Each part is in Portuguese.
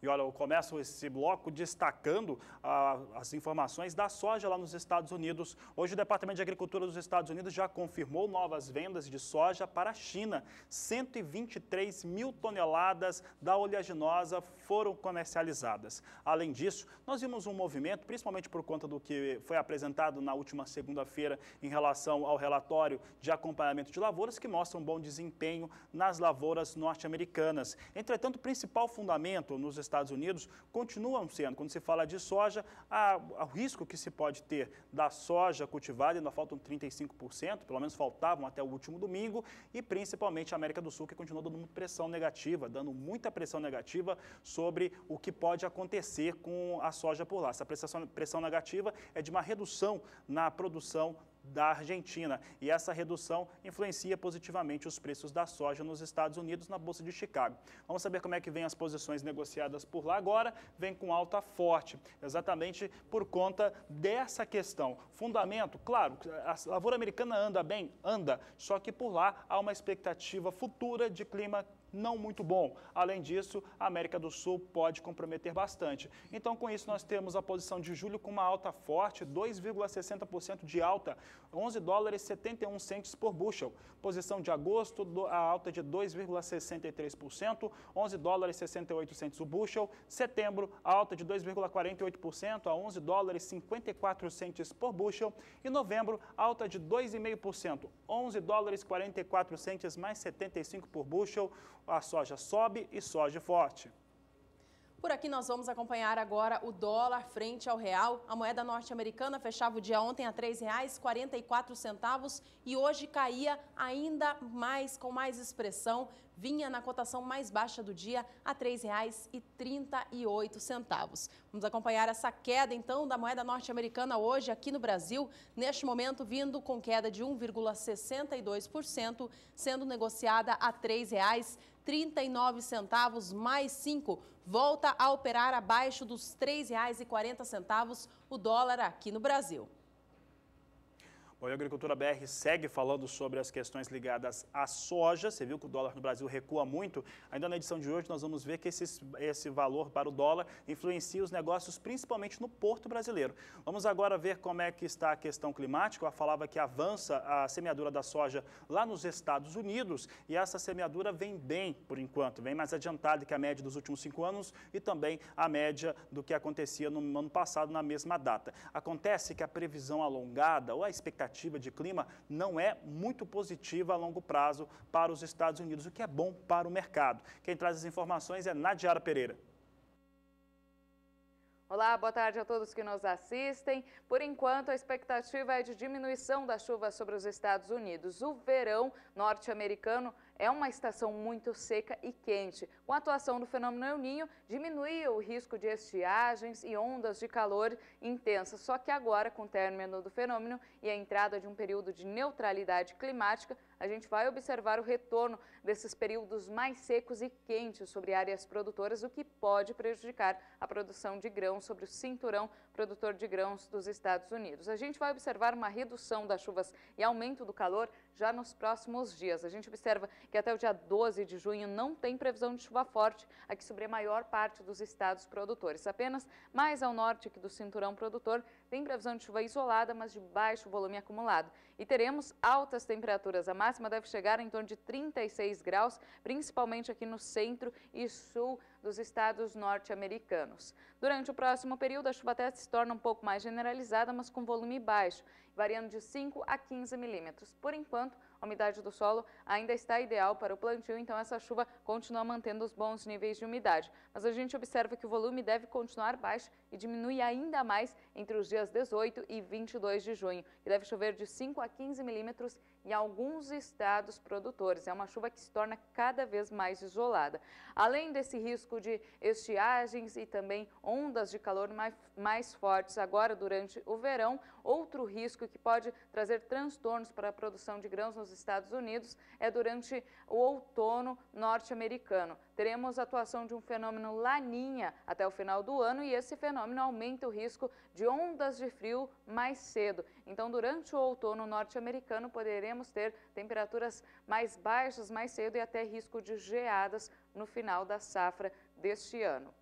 E olha, eu começo esse bloco destacando as informações da soja lá nos Estados Unidos. Hoje o Departamento de Agricultura dos Estados Unidos já confirmou novas vendas de soja para a China. 123 mil toneladas da oleaginosa foram comercializadas. Além disso, nós vimos um movimento, principalmente por conta do que foi apresentado na última segunda-feira em relação ao relatório de acompanhamento de lavouras, que mostra um bom desempenho nas lavouras norte-americanas. Entretanto, o principal fundamento nos Estados Unidos continuam sendo, quando se fala de soja, o risco que se pode ter da soja cultivada, ainda faltam 35%, pelo menos faltavam até o último domingo, e principalmente a América do Sul, que continua dando muita pressão negativa sobre o que pode acontecer com a soja por lá. Essa pressão negativa é de uma redução na produção da Argentina, e essa redução influencia positivamente os preços da soja nos Estados Unidos, na Bolsa de Chicago. Vamos saber como é que vem as posições negociadas por lá agora. Vem com alta forte, exatamente por conta dessa questão. Fundamento, claro, a lavoura americana anda bem? Anda, só que por lá há uma expectativa futura de clima não muito bom. Além disso, a América do Sul pode comprometer bastante. Então, com isso, nós temos a posição de julho com uma alta forte, 2,60% de alta, 11 dólares e 71 centes por bushel. Posição de agosto, a alta de 2,63%, 11 dólares e 68 centes o bushel. Setembro, a alta de 2,48% a 11 dólares e 54 centes por bushel. E novembro, alta de 2,5%, 11 dólares e 44 centes mais 75 por bushel. A soja sobe e soja forte. Por aqui nós vamos acompanhar agora o dólar frente ao real. A moeda norte-americana fechava o dia ontem a R$ 3,44 e hoje caía ainda mais, com mais expressão. Vinha na cotação mais baixa do dia a R$ 3,38. Vamos acompanhar essa queda, então, da moeda norte-americana hoje aqui no Brasil. Neste momento, vindo com queda de 1,62%, sendo negociada a R$ 3,39 mais 5. Volta a operar abaixo dos R$ 3,40 o dólar aqui no Brasil. Bom, a Agricultura BR segue falando sobre as questões ligadas à soja. Você viu que o dólar no Brasil recua muito. Ainda na edição de hoje nós vamos ver que esse valor para o dólar influencia os negócios, principalmente no porto brasileiro. Vamos agora ver como é que está a questão climática. Eu falava que avança a semeadura da soja lá nos Estados Unidos, e essa semeadura vem bem por enquanto, vem mais adiantada que a média dos últimos 5 anos e também a média do que acontecia no ano passado na mesma data. Acontece que a previsão alongada ou a expectativa de clima não é muito positiva a longo prazo para os Estados Unidos, o que é bom para o mercado. Quem traz as informações é Nadiara Pereira. Olá, boa tarde a todos que nos assistem. Por enquanto, a expectativa é de diminuição das chuvas sobre os Estados Unidos. O verão norte-americano é uma estação muito seca e quente. Com a atuação do fenômeno El Niño, diminui o risco de estiagens e ondas de calor intensas. Só que agora, com o término do fenômeno e a entrada de um período de neutralidade climática, a gente vai observar o retorno desses períodos mais secos e quentes sobre áreas produtoras, o que pode prejudicar a produção de grãos sobre o cinturão produtor de grãos dos Estados Unidos. A gente vai observar uma redução das chuvas e aumento do calor já nos próximos dias. A gente observa que até o dia 12 de junho não tem previsão de chuva forte aqui sobre a maior parte dos estados produtores. Apenas mais ao norte aqui do cinturão produtor tem previsão de chuva isolada, mas de baixo volume acumulado. E teremos altas temperaturas. A máxima deve chegar em torno de 36 graus, principalmente aqui no centro e sul dos estados norte-americanos. Durante o próximo período, a chuva até se torna um pouco mais generalizada, mas com volume baixo, variando de 5 a 15 milímetros. Por enquanto, a umidade do solo ainda está ideal para o plantio, então essa chuva continua mantendo os bons níveis de umidade. Mas a gente observa que o volume deve continuar baixo e diminui ainda mais entre os dias 18 e 22 de junho, e deve chover de 5 a 15 milímetros em alguns estados produtores. É uma chuva que se torna cada vez mais isolada. Além desse risco de estiagens e também ondas de calor mais fortes agora durante o verão, outro risco que pode trazer transtornos para a produção de grãos nos Estados Unidos é durante o outono norte-americano. Teremos a atuação de um fenômeno Laninha até o final do ano, e esse fenômeno aumenta o risco de ondas de frio mais cedo. Então, durante o outono norte-americano, poderemos ter temperaturas mais baixas mais cedo e até risco de geadas no final da safra deste ano.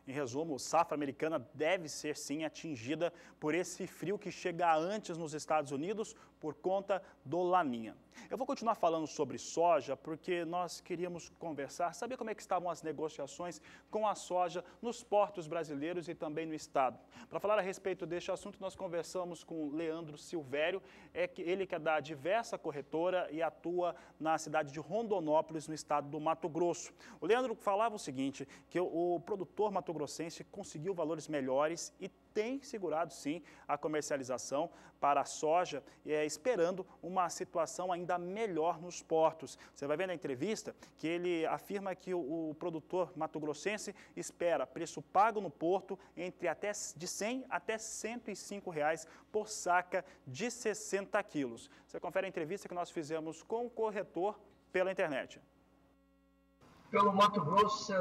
Em resumo, safra americana deve ser sim atingida por esse frio que chega antes nos Estados Unidos por conta do Laninha. Eu vou continuar falando sobre soja porque nós queríamos conversar, saber como é que estavam as negociações com a soja nos portos brasileiros e também no estado. Para falar a respeito deste assunto, nós conversamos com Leandro Silvério, ele que é da Diversa Corretora e atua na cidade de Rondonópolis, no estado do Mato Grosso. O Leandro falava o seguinte, que o produtor mato-grossense conseguiu valores melhores e tem segurado, sim, a comercialização para a soja, esperando uma situação ainda melhor nos portos. Você vai ver na entrevista que ele afirma que o produtor mato-grossense espera preço pago no porto entre de 100 até 105 reais por saca de 60 quilos. Você confere a entrevista que nós fizemos com o corretor pela internet. Pelo Mato Grosso,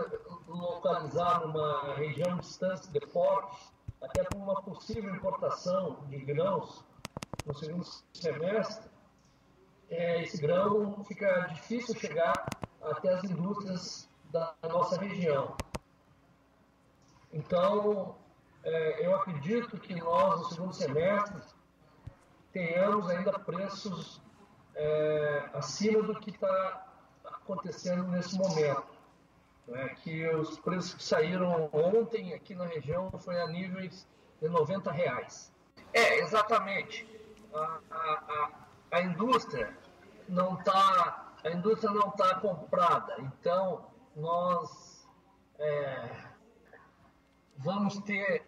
localizar numa região distante de portos, até por uma possível importação de grãos no segundo semestre, esse grão fica difícil chegar até as indústrias da nossa região. Então, eu acredito que nós, no segundo semestre, tenhamos ainda preços acima do que está acontecendo nesse momento. Que os preços que saíram ontem aqui na região foi a níveis de R$90. Exatamente. A indústria não está comprada. Então, nós vamos ter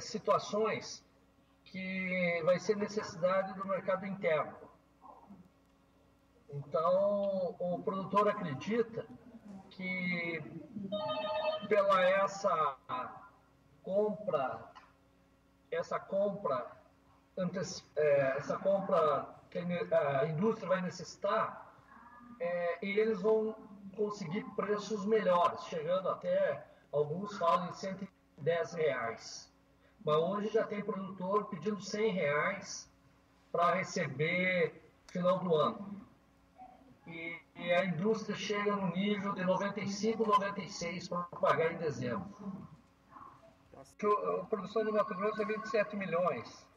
situações que vai ser necessidade do mercado interno. Então, o produtor acredita que pela essa compra que a indústria vai necessitar, eles vão conseguir preços melhores, chegando até, alguns falam em R$110. Mas hoje já tem produtor pedindo R$100 para receber no final do ano. E a indústria chega no nível de 95, 96 para pagar em dezembro. A produção do Mato Grosso é 27 milhões.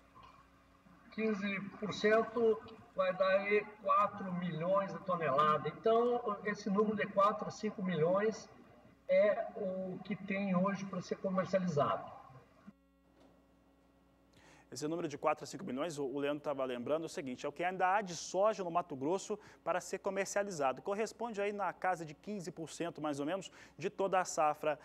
15% vai dar aí 4 milhões de toneladas. Então, esse número de 4 a 5 milhões é o que tem hoje para ser comercializado. Esse número de 4 a 5 milhões, o Leandro estava lembrando o seguinte, é o que ainda há de soja no Mato Grosso para ser comercializado. Corresponde aí na casa de 15% mais ou menos de toda a safra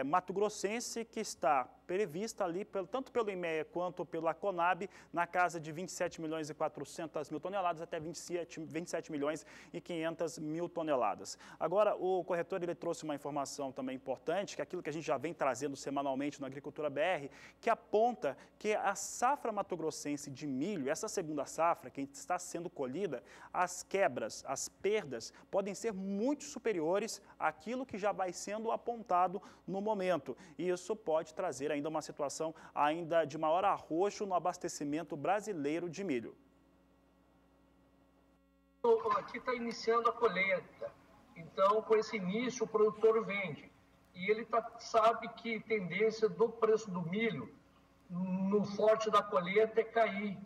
mato-grossense que está prevista ali, tanto pelo IMEA quanto pela Conab, na casa de 27 milhões e 400 mil toneladas até 27 milhões e 500 mil toneladas. Agora, o corretor ele trouxe uma informação também importante, que é aquilo que a gente já vem trazendo semanalmente no Agricultura BR, que aponta que a safra mato-grossense de milho, essa segunda safra que está sendo colhida, as quebras, as perdas podem ser muito superiores àquilo que já vai sendo apontado no momento. E isso pode trazer ainda uma situação ainda de maior arroxo no abastecimento brasileiro de milho. Aqui está iniciando a colheita, então com esse início o produtor vende. E ele sabe que a tendência do preço do milho no forte da colheita é cair,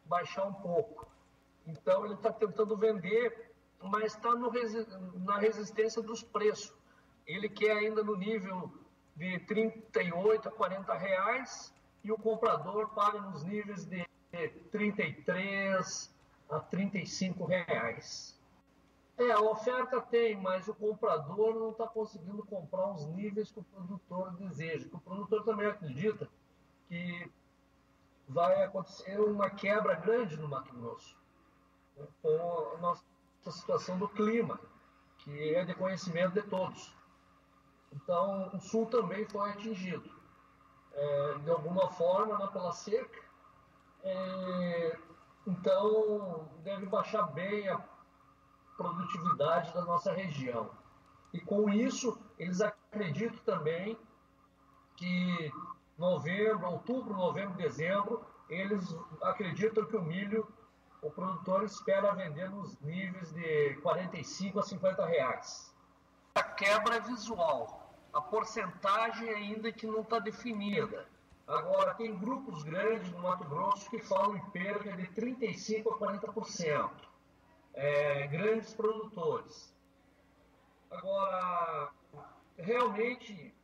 baixar um pouco. Então ele está tentando vender, mas está na resistência dos preços. Ele quer ainda no nível de 38 a 40 reais e o comprador paga nos níveis de 33 a 35 reais. A oferta tem, mas o comprador não está conseguindo comprar os níveis que o produtor deseja. O produtor também acredita que vai acontecer uma quebra grande no Mato Grosso, com a nossa situação do clima, que é de conhecimento de todos. Então, o sul também foi atingido, de alguma forma, pela seca. Então, deve baixar bem a produtividade da nossa região. E com isso, eles acreditam também que outubro, novembro, dezembro, eles acreditam que o milho, o produtor espera vender nos níveis de 45 a 50 reais. A quebra é visual. a porcentagem ainda que não está definida. Agora, tem grupos grandes no Mato Grosso que falam em perda de 35% a 40%. Grandes produtores. Agora, realmente,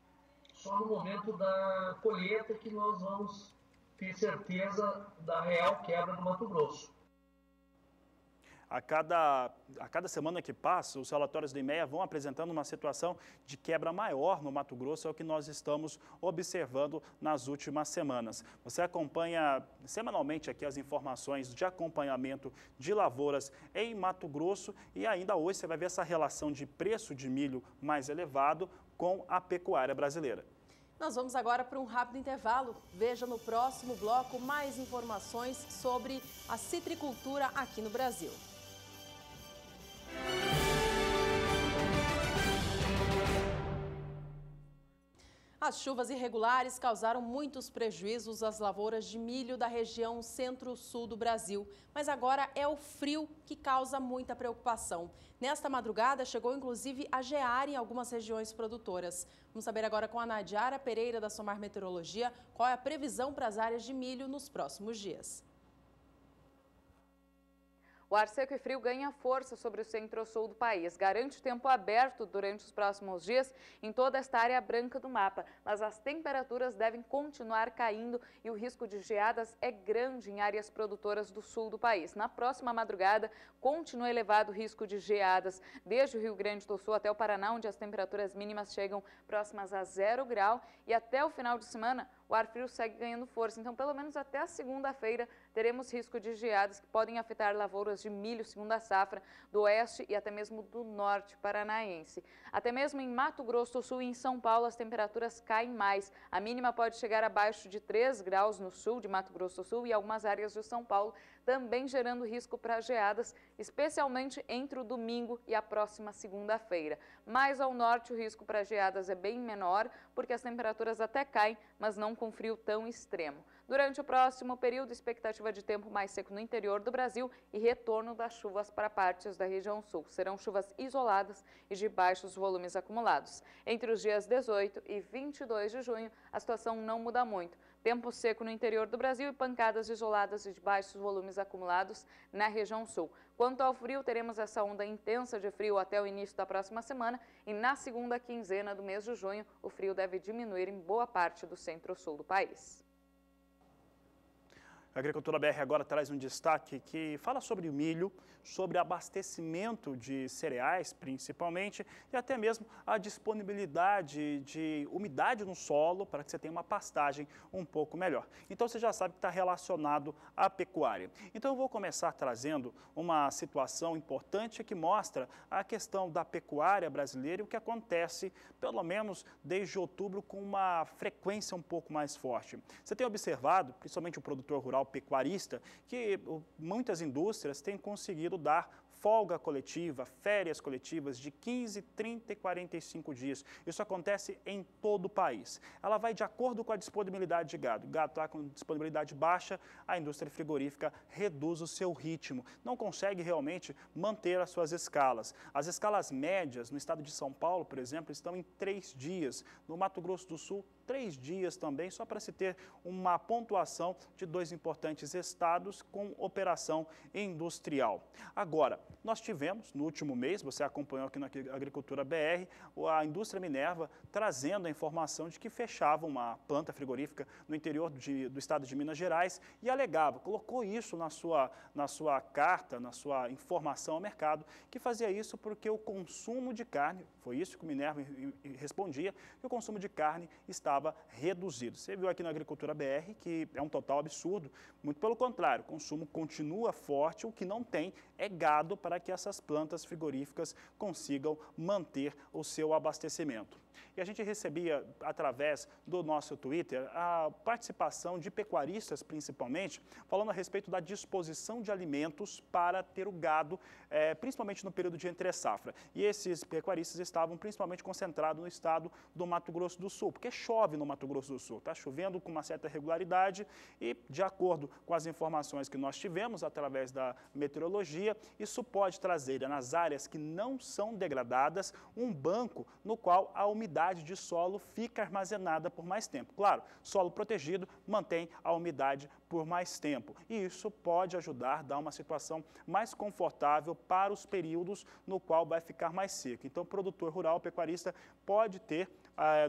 só no momento da colheita que nós vamos ter certeza da real quebra do Mato Grosso. A cada semana que passa, os relatórios do IMEA vão apresentando uma situação de quebra maior no Mato Grosso, é o que nós estamos observando nas últimas semanas. Você acompanha semanalmente aqui as informações de acompanhamento de lavouras em Mato Grosso e ainda hoje você vai ver essa relação de preço de milho mais elevado com a pecuária brasileira. Nós vamos agora para um rápido intervalo. Veja no próximo bloco mais informações sobre a citricultura aqui no Brasil. As chuvas irregulares causaram muitos prejuízos às lavouras de milho da região centro-sul do Brasil. Mas agora é o frio que causa muita preocupação. Nesta madrugada, chegou inclusive a gear em algumas regiões produtoras. Vamos saber agora com a Nadiara Pereira, da Somar Meteorologia, qual é a previsão para as áreas de milho nos próximos dias. O ar seco e frio ganha força sobre o centro-sul do país. Garante tempo aberto durante os próximos dias em toda esta área branca do mapa. Mas as temperaturas devem continuar caindo e o risco de geadas é grande em áreas produtoras do sul do país. Na próxima madrugada, continua elevado o risco de geadas, desde o Rio Grande do Sul até o Paraná, onde as temperaturas mínimas chegam próximas a 0 grau. E até o final de semana, o ar frio segue ganhando força. Então, pelo menos até a segunda-feira, teremos risco de geadas que podem afetar lavouras de milho segunda safra do oeste e até mesmo do norte paranaense. Até mesmo em Mato Grosso do Sul e em São Paulo, as temperaturas caem mais. A mínima pode chegar abaixo de 3 graus no sul de Mato Grosso do Sul e algumas áreas de São Paulo, também gerando risco para geadas, especialmente entre o domingo e a próxima segunda-feira. Mais ao norte, o risco para geadas é bem menor, porque as temperaturas até caem, mas não com frio tão extremo. Durante o próximo período, expectativa de tempo mais seco no interior do Brasil e retorno das chuvas para partes da região sul. Serão chuvas isoladas e de baixos volumes acumulados. Entre os dias 18 e 22 de junho, a situação não muda muito. Tempo seco no interior do Brasil e pancadas isoladas e de baixos volumes acumulados na região sul. Quanto ao frio, teremos essa onda intensa de frio até o início da próxima semana e na segunda quinzena do mês de junho, o frio deve diminuir em boa parte do centro-sul do país. A Agricultura BR agora traz um destaque que fala sobre o milho, sobre abastecimento de cereais, principalmente, e até mesmo a disponibilidade de umidade no solo para que você tenha uma pastagem um pouco melhor. Então, você já sabe que está relacionado à pecuária. Então, eu vou começar trazendo uma situação importante que mostra a questão da pecuária brasileira e o que acontece, pelo menos desde outubro, com uma frequência um pouco mais forte. Você tem observado, principalmente o produtor rural pecuarista, que muitas indústrias têm conseguido dar folga coletiva, férias coletivas de 15, 30 e 45 dias. Isso acontece em todo o país. Ela vai de acordo com a disponibilidade de gado. O gado está com disponibilidade baixa, a indústria frigorífica reduz o seu ritmo. Não consegue realmente manter as suas escalas. As escalas médias no estado de São Paulo, por exemplo, estão em 3 dias. No Mato Grosso do Sul, 3 dias também, só para se ter uma pontuação de 2 importantes estados com operação industrial. Agora, nós tivemos no último mês, você acompanhou aqui na Agricultura BR, a indústria Minerva trazendo a informação de que fechava uma planta frigorífica no interior do estado de Minas Gerais e alegava, colocou isso na sua carta, na sua informação ao mercado, que fazia isso porque o consumo de carne, foi isso que o Minerva respondia, que o consumo de carne estava reduzido. Você viu aqui na Agricultura BR que é um total absurdo, muito pelo contrário, o consumo continua forte, o que não tem é gado para que essas plantas frigoríficas consigam manter o seu abastecimento. E a gente recebia, através do nosso Twitter, a participação de pecuaristas, principalmente, falando a respeito da disposição de alimentos para ter o gado, principalmente no período de entre-safra. E esses pecuaristas estavam principalmente concentrados no estado do Mato Grosso do Sul, porque chove no Mato Grosso do Sul. Está chovendo com uma certa regularidade e, de acordo com as informações que nós tivemos através da meteorologia, isso pode trazer nas áreas que não são degradadas um banco no qual a umidade de solo fica armazenada por mais tempo. Claro, solo protegido mantém a umidade por mais tempo e isso pode ajudar a dar uma situação mais confortável para os períodos no qual vai ficar mais seco. Então, o produtor rural, pecuarista, pode ter,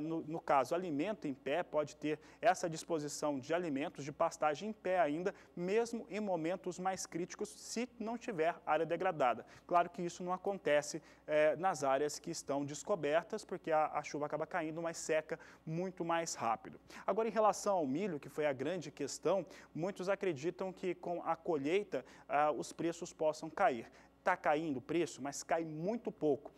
no caso, alimento em pé, pode ter essa disposição de alimentos, de pastagem em pé ainda, mesmo em momentos mais críticos, se não tiver área degradada. Claro que isso não acontece nas áreas que estão descobertas, porque a chuva acaba caindo, mas seca muito mais rápido. Agora, em relação ao milho, que foi a grande questão, muitos acreditam que com a colheita os preços possam cair. Está caindo o preço, mas cai muito pouco.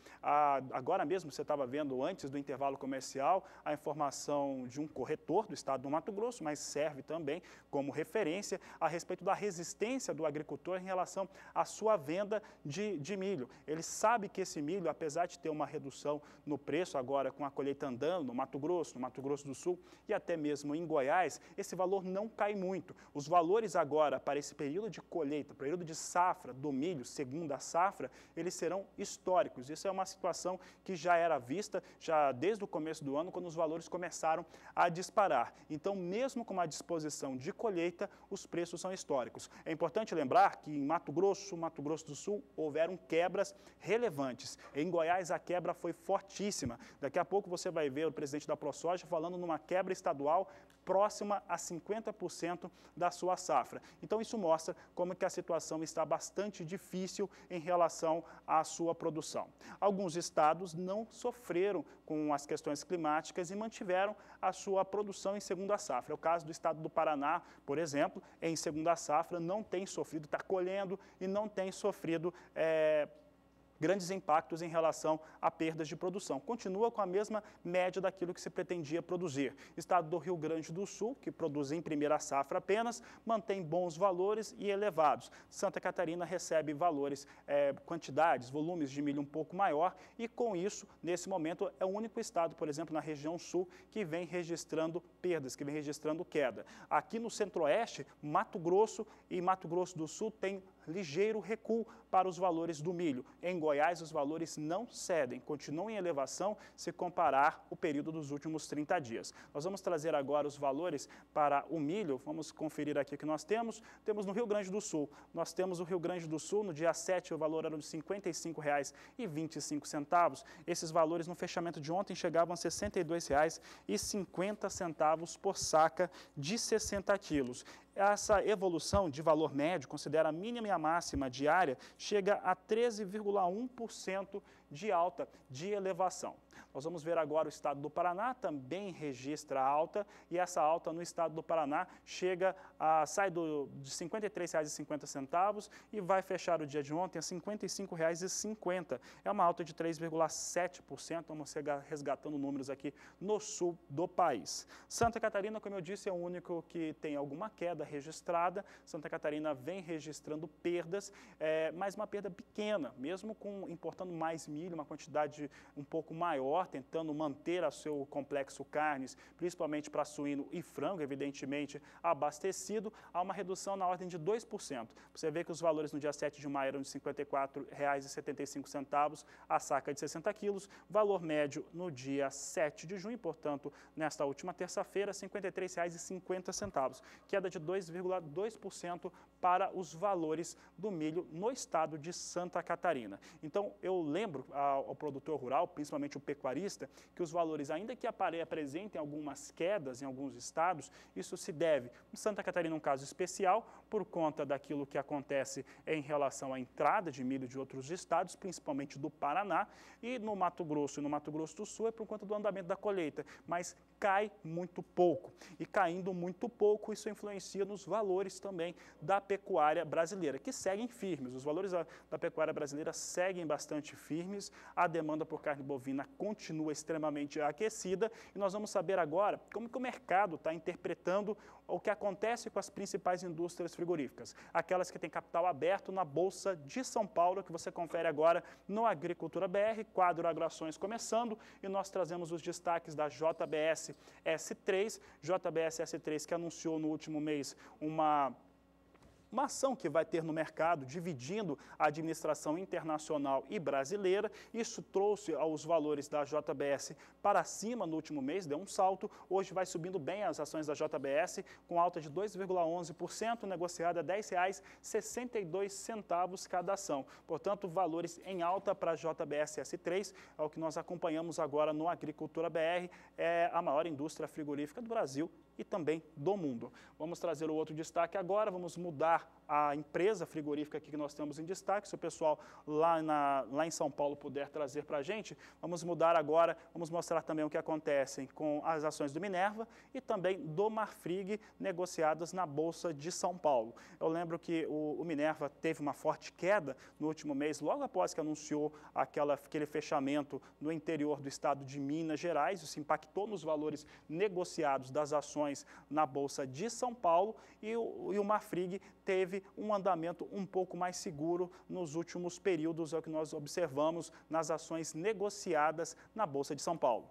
Agora mesmo, você estava vendo antes do intervalo comercial a informação de um corretor do estado do Mato Grosso, mas serve também como referência a respeito da resistência do agricultor em relação à sua venda de milho. Ele sabe que esse milho, apesar de ter uma redução no preço agora com a colheita andando no Mato Grosso do Sul e até mesmo em Goiás, esse valor não cai muito. Os valores agora para esse período de colheita, período de safra do milho, segundo a safra, eles serão históricos. Isso é uma situação que já era vista já desde o começo do ano, quando os valores começaram a disparar. Então, mesmo com uma disposição de colheita, os preços são históricos. É importante lembrar que em Mato Grosso do Sul, houveram quebras relevantes. Em Goiás, a quebra foi fortíssima. Daqui a pouco você vai ver o presidente da ProSoja falando numa quebra estadual próxima a 50% da sua safra. Então, isso mostra como que a situação está bastante difícil em relação à sua produção. Alguns estados não sofreram com as questões climáticas e mantiveram a sua produção em segunda safra. É o caso do estado do Paraná, por exemplo, em segunda safra não tem sofrido, está colhendo e não tem sofrido grandes impactos em relação a perdas de produção. Continua com a mesma média daquilo que se pretendia produzir. Estado do Rio Grande do Sul, que produz em primeira safra apenas, mantém bons valores e elevados. Santa Catarina recebe valores, quantidades, volumes de milho um pouco maior e com isso, nesse momento, é o único estado, por exemplo, na região sul, que vem registrando perdas, que vem registrando queda. Aqui no centro-oeste, Mato Grosso e Mato Grosso do Sul tem ligeiro recuo para os valores do milho. Em Goiás, os valores não cedem, continuam em elevação se comparar o período dos últimos 30 dias. Nós vamos trazer agora os valores para o milho, vamos conferir aqui o que nós temos. Temos no Rio Grande do Sul, nós temos o Rio Grande do Sul, no dia 7 o valor era de R$ 55,25. Esses valores no fechamento de ontem chegavam a R$ 62,50 por saca de 60 quilos. Essa evolução de valor médio, considera a mínima e a máxima diária, chega a 13,1% de alta de elevação. Nós vamos ver agora o estado do Paraná, também registra alta, e essa alta no estado do Paraná sai de R$ 53,50 e vai fechar o dia de ontem a R$ 55,50. É uma alta de 3,7%, vamos resgatando números aqui no sul do país. Santa Catarina, como eu disse, é o único que tem alguma queda registrada. Santa Catarina vem registrando perdas, mas uma perda pequena, mesmo importando mais milho, uma quantidade um pouco maior, tentando manter o seu complexo carnes, principalmente para suíno e frango, evidentemente abastecido, há uma redução na ordem de 2%. Você vê que os valores no dia 7 de maio eram de R$ 54,75 a saca de 60 quilos, valor médio no dia 7 de junho, portanto, nesta última terça-feira, R$ 53,50, queda de 2,2% para os valores do milho no estado de Santa Catarina. Então, eu lembro ao produtor rural, principalmente o pecuarista, que os valores, ainda que apresentem algumas quedas em alguns estados, isso se deve, em Santa Catarina, um caso especial, por conta daquilo que acontece em relação à entrada de milho de outros estados, principalmente do Paraná, e no Mato Grosso e no Mato Grosso do Sul é por conta do andamento da colheita, mas cai muito pouco. E caindo muito pouco, isso influencia nos valores também da pecuária brasileira, que seguem firmes. Os valores da pecuária brasileira seguem bastante firmes, a demanda por carne bovina continua extremamente aquecida e nós vamos saber agora como que o mercado está interpretando o que acontece com as principais indústrias frigoríficas, aquelas que têm capital aberto na Bolsa de São Paulo, que você confere agora no Agricultura BR, quadro Agroações começando, e nós trazemos os destaques da JBS S3, JBS S3 que anunciou no último mês uma ação que vai ter no mercado, dividindo a administração internacional e brasileira. Isso trouxe os valores da JBS para cima no último mês, deu um salto. Hoje vai subindo bem as ações da JBS, com alta de 2,11%, negociada a R$ 10,62 cada ação. Portanto, valores em alta para a JBS S3, é o que nós acompanhamos agora no Agricultura BR, é a maior indústria frigorífica do Brasil e também do mundo. Vamos trazer o outro destaque agora, vamos mudar a empresa frigorífica aqui que nós temos em destaque. Se o pessoal lá em São Paulo puder trazer para a gente, vamos mudar agora, vamos mostrar também o que acontece com as ações do Minerva e também do Marfrig, negociadas na Bolsa de São Paulo. Eu lembro que o Minerva teve uma forte queda no último mês, logo após que anunciou aquele fechamento no interior do estado de Minas Gerais. Isso impactou nos valores negociados das ações na Bolsa de São Paulo, e o Marfrig teve um andamento um pouco mais seguro nos últimos períodos, é o que nós observamos nas ações negociadas na Bolsa de São Paulo.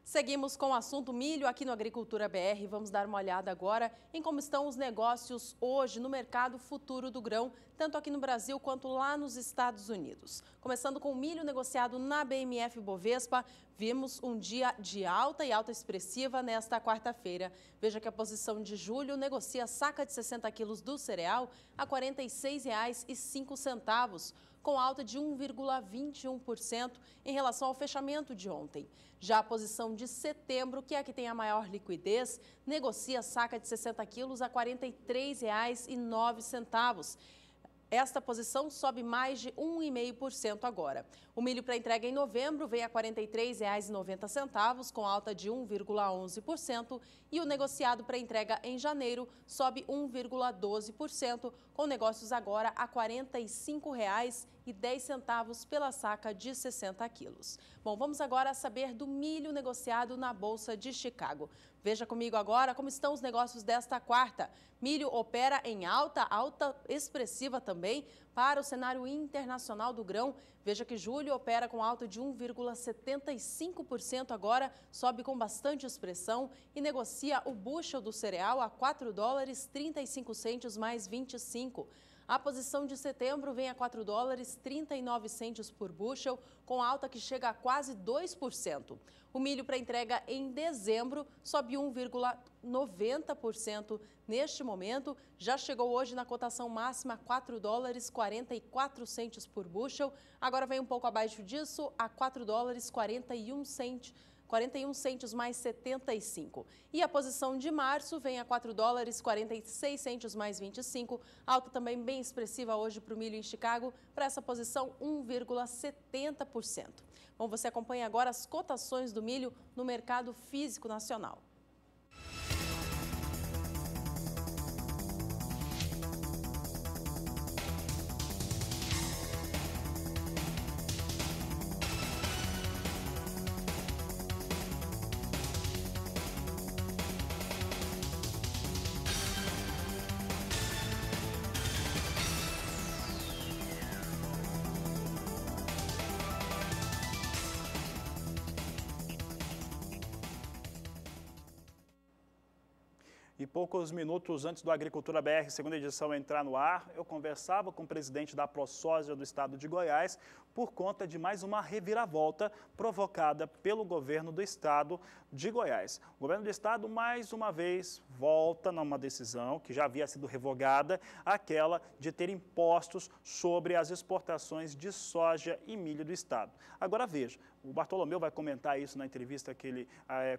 Seguimos com o assunto milho aqui no Agricultura BR. Vamos dar uma olhada agora em como estão os negócios hoje no mercado futuro do grão, tanto aqui no Brasil quanto lá nos Estados Unidos. Começando com o milho negociado na BMF Bovespa, vimos um dia de alta e alta expressiva nesta quarta-feira. Veja que a posição de julho negocia a saca de 60 quilos do cereal a R$ 46,05, com alta de 1,21% em relação ao fechamento de ontem. Já a posição de setembro, que é a que tem a maior liquidez, negocia a saca de 60 quilos a R$ 43,09. Esta posição sobe mais de 1,5% agora. O milho para entrega em novembro vem a R$ 43,90, com alta de 1,11%, e o negociado para entrega em janeiro sobe 1,12%, com negócios agora a R$ 45,10 pela saca de 60 quilos. Bom, vamos agora saber do milho negociado na Bolsa de Chicago. Veja comigo agora como estão os negócios desta quarta. Milho opera em alta expressiva também para o cenário internacional do grão. Veja que julho opera com alta de 1,75% agora, sobe com bastante expressão e negocia o bushel do cereal a $4,35 mais 25. A posição de setembro vem a $4,39 por bushel, com alta que chega a quase 2%. O milho para entrega em dezembro sobe 1,90% neste momento. Já chegou hoje na cotação máxima a $4,44 por bushel. Agora vem um pouco abaixo disso a $4,41 mais 75. E a posição de março vem a $4,46 mais 25, alta também bem expressiva hoje para o milho em Chicago, para essa posição 1,70%. Bom, você acompanha agora as cotações do milho no mercado físico nacional. E poucos minutos antes do Agricultura BR, segunda edição, entrar no ar, eu conversava com o presidente da ProSoja do estado de Goiás por conta de mais uma reviravolta provocada pelo governo do estado de Goiás. O governo do estado, mais uma vez, volta numa decisão que já havia sido revogada, aquela de ter impostos sobre as exportações de soja e milho do estado. Agora veja, o Bartolomeu vai comentar isso na entrevista que ele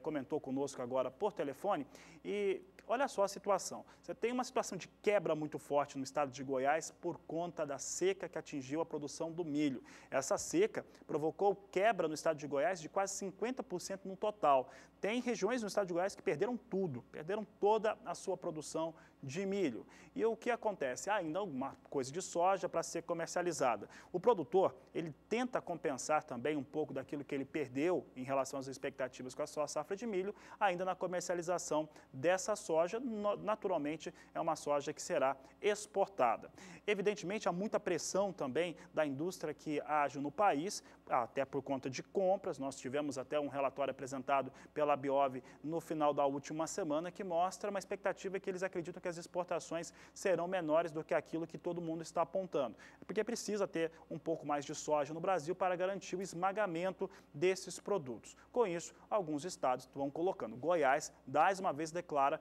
comentou conosco agora por telefone, e olha olha só a situação. Você tem uma situação de quebra muito forte no estado de Goiás por conta da seca que atingiu a produção do milho. Essa seca provocou quebra no estado de Goiás de quase 50% no total. Tem regiões no estado de Goiás que perderam tudo, perderam toda a sua produção de milho. E o que acontece? Há ainda alguma coisa de soja para ser comercializada. O produtor, ele tenta compensar também um pouco daquilo que ele perdeu em relação às expectativas com a sua safra de milho, ainda na comercialização dessa soja, naturalmente é uma soja que será exportada. Evidentemente, há muita pressão também da indústria que age no país, até por conta de compras. Nós tivemos até um relatório apresentado pela Biov no final da última semana que mostra uma expectativa que eles acreditam que as exportações serão menores do que aquilo que todo mundo está apontando. Porque precisa ter um pouco mais de soja no Brasil para garantir o esmagamento desses produtos. Com isso, alguns estados vão colocando. Goiás, mais uma vez, declara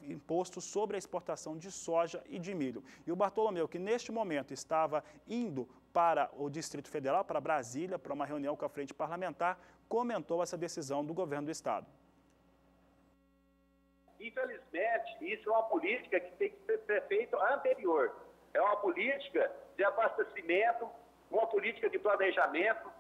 imposto sobre a exportação de soja e de milho. E o Bartolomeu, que neste momento estava indo para o Distrito Federal, para Brasília, para uma reunião com a Frente Parlamentar, comentou essa decisão do governo do estado. Infelizmente, isso é uma política que tem que ser feita anterior. É uma política de abastecimento, uma política de planejamento.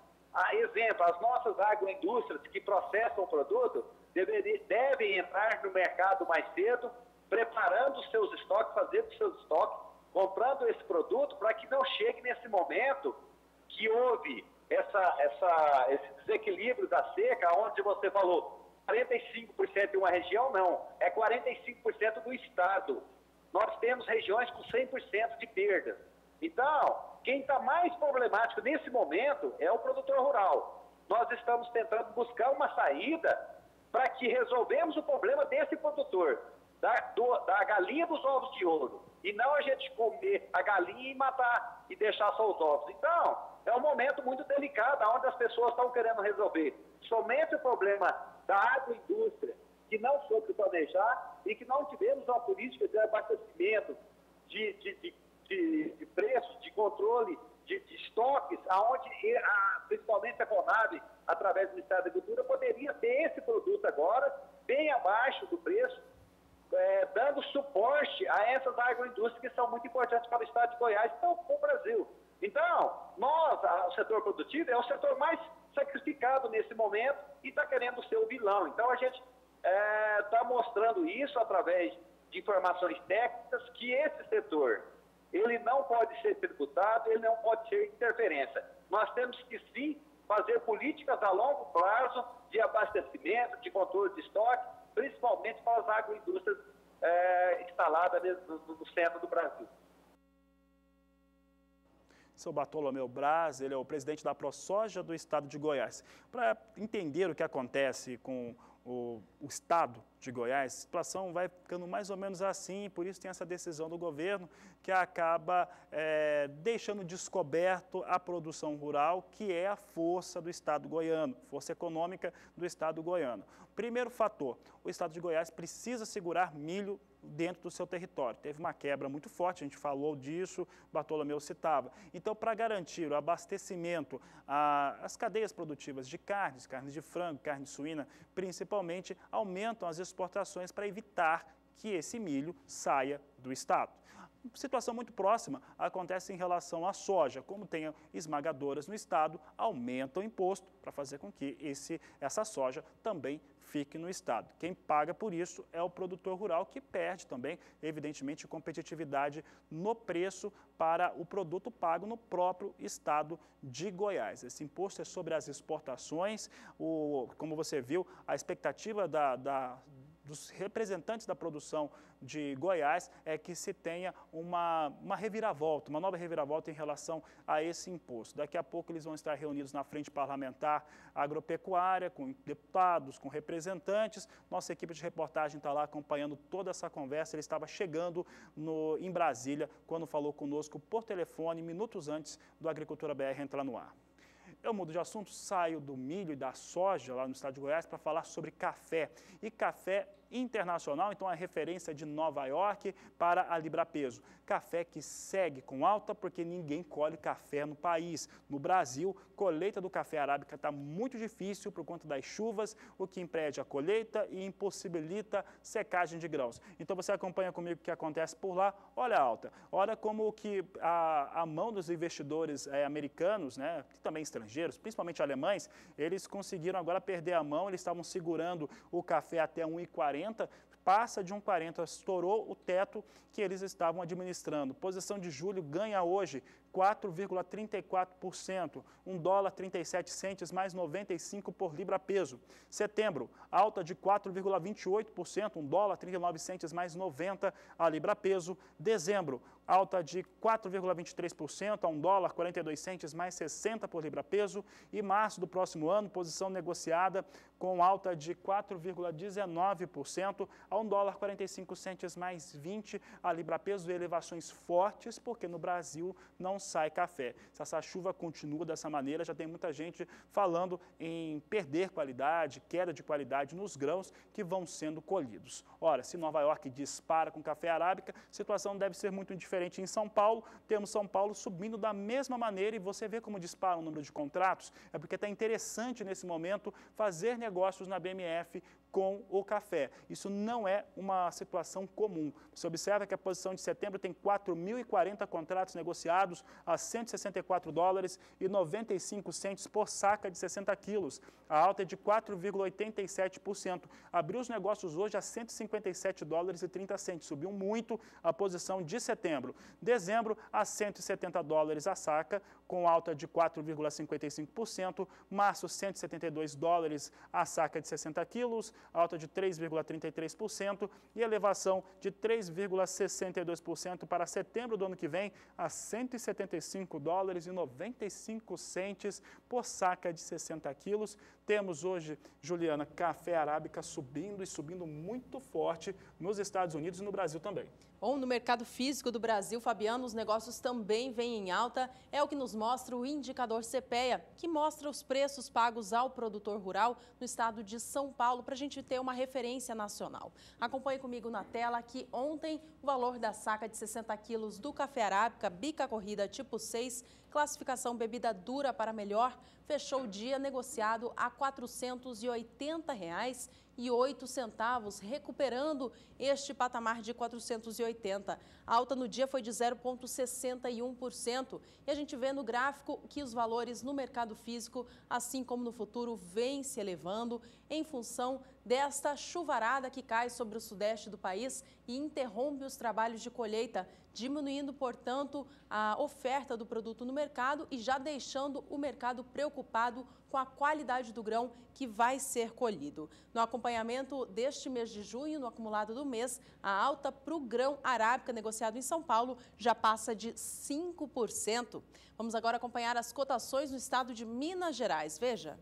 Exemplo, as nossas agroindústrias que processam o produto devem entrar no mercado mais cedo, preparando os seus estoques, fazendo os seus estoques, comprando esse produto para que não chegue nesse momento que houve esse desequilíbrio da seca, onde você falou 45% de uma região, não, é 45% do estado. Nós temos regiões com 100% de perdas. Então, quem está mais problemático nesse momento é o produtor rural. Nós estamos tentando buscar uma saída para que resolvemos o problema desse produtor, da galinha dos ovos de ouro, e não a gente comer a galinha e matar e deixar só os ovos. Então, é um momento muito delicado, onde as pessoas estão querendo resolver somente o problema da agroindústria, que não soube planejar e que não tivemos uma política de abastecimento, de preços, de controle, de estoques, aonde principalmente a Conab, através do Ministério da Agricultura, poderia ter esse produto agora bem abaixo do preço, dando suporte a essas agroindústrias que são muito importantes para o estado de Goiás e para o Brasil. Então, o setor produtivo é o setor mais sacrificado nesse momento e está querendo ser o vilão. Então, a gente está mostrando isso através de informações técnicas, que esse setor, ele não pode ser tributado, ele não pode ser interferência. Nós temos que, sim, fazer políticas a longo prazo de abastecimento, de controle de estoque, principalmente para as agroindústrias instaladas no centro do Brasil. Seu Bartolomeu Braz, ele é o presidente da ProSoja do estado de Goiás. Para entender o que acontece com o estado de Goiás, a situação vai ficando mais ou menos assim, por isso tem essa decisão do governo que acaba deixando descoberto a produção rural, que é a força do estado goiano, força econômica do estado goiano. Primeiro fator, o estado de Goiás precisa segurar milho dentro do seu território. Teve uma quebra muito forte, a gente falou disso, Bartolomeu citava. Então, para garantir o abastecimento às cadeias produtivas de carnes, carne de frango, carne suína, principalmente, aumentam as exportações para evitar que esse milho saia do estado. Situação muito próxima acontece em relação à soja. Como tem esmagadoras no estado, aumenta o imposto para fazer com que essa soja também fique no estado. Quem paga por isso é o produtor rural, que perde também, evidentemente, competitividade no preço para o produto pago no próprio estado de Goiás. Esse imposto é sobre as exportações. Como você viu, a expectativa dos representantes da produção de Goiás é que se tenha uma reviravolta, uma nova reviravolta em relação a esse imposto. Daqui a pouco eles vão estar reunidos na Frente Parlamentar Agropecuária, com deputados, com representantes. Nossa equipe de reportagem está lá acompanhando toda essa conversa. Ele estava chegando em Brasília quando falou conosco por telefone, minutos antes do Agricultura BR entrar no ar. Eu mudo de assunto, saio do milho e da soja lá no estado de Goiás para falar sobre café. E café internacional, então a referência de Nova York para a libra-peso. Café que segue com alta porque ninguém colhe café no país. No Brasil, colheita do café arábica está muito difícil por conta das chuvas, o que impede a colheita e impossibilita secagem de grãos. Então você acompanha comigo o que acontece por lá. Olha a alta, olha como que a mão dos investidores americanos, né, e também estrangeiros, principalmente alemães, eles conseguiram agora perder a mão, eles estavam segurando o café até 1,40, passa de 1,40, estourou o teto que eles estavam administrando. Posição de julho ganha hoje 4,34%, $1,37 mais 95 por libra peso. Setembro, alta de 4,28%, $1,39 mais 90 a libra peso. Dezembro, alta de 4,23% a $1,42 mais 60 por libra peso. E março do próximo ano, posição negociada com alta de 4,19% a $1,45 mais 20 a libra peso, e elevações fortes, porque no Brasil não sai café. Se essa chuva continua dessa maneira, já tem muita gente falando em perder qualidade, queda de qualidade nos grãos que vão sendo colhidos. Ora, se Nova York dispara com café arábica, a situação deve ser muito diferente em São Paulo. Temos São Paulo subindo da mesma maneira e você vê como dispara o número de contratos. É porque está interessante nesse momento fazer negócios na BMF com o café. Isso não é uma situação comum. Você observa que a posição de setembro tem 4.040 contratos negociados a $164,95 por saca de 60 quilos. A alta é de 4,87%. Abriu os negócios hoje a $157,30. Subiu muito a posição de setembro. Dezembro a $170 a saca, com alta de 4,55%. Março, $172 a saca de 60 quilos, alta de 3,33% e elevação de 3,62% para setembro do ano que vem a $175,95 por saca de 60 quilos. Temos hoje, Juliana, café arábica subindo e subindo muito forte nos Estados Unidos e no Brasil também. Bom, no mercado físico do Brasil, Fabiano, os negócios também vêm em alta. É o que nos mostra o indicador CPEA, que mostra os preços pagos ao produtor rural no estado de São Paulo, para a gente ter uma referência nacional. Acompanhe comigo na tela que ontem o valor da saca de 60 quilos do café arábica bica corrida tipo 6, classificação bebida dura para melhor, fechou o dia negociado a R$ 408,08, recuperando este patamar de 480. A alta no dia foi de 0,61%. E a gente vê no gráfico que os valores no mercado físico, assim como no futuro, vêm se elevando em função desta chuvarada que cai sobre o sudeste do país e interrompe os trabalhos de colheita, diminuindo, portanto, a oferta do produto no mercado e já deixando o mercado preocupado com a qualidade do grão que vai ser colhido. No acompanhamento deste mês de junho, no acumulado do mês, a alta para o grão arábica negociado em São Paulo já passa de 5%. Vamos agora acompanhar as cotações no estado de Minas Gerais. Veja.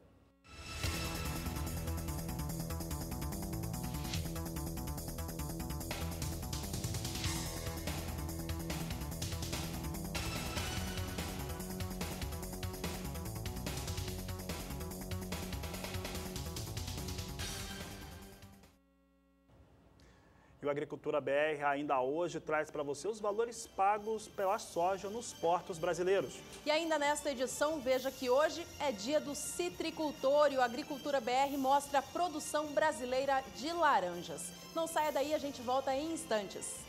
E o Agricultura BR ainda hoje traz para você os valores pagos pela soja nos portos brasileiros. E ainda nesta edição, veja que hoje é dia do citricultor e o Agricultura BR mostra a produção brasileira de laranjas. Não saia daí, a gente volta em instantes.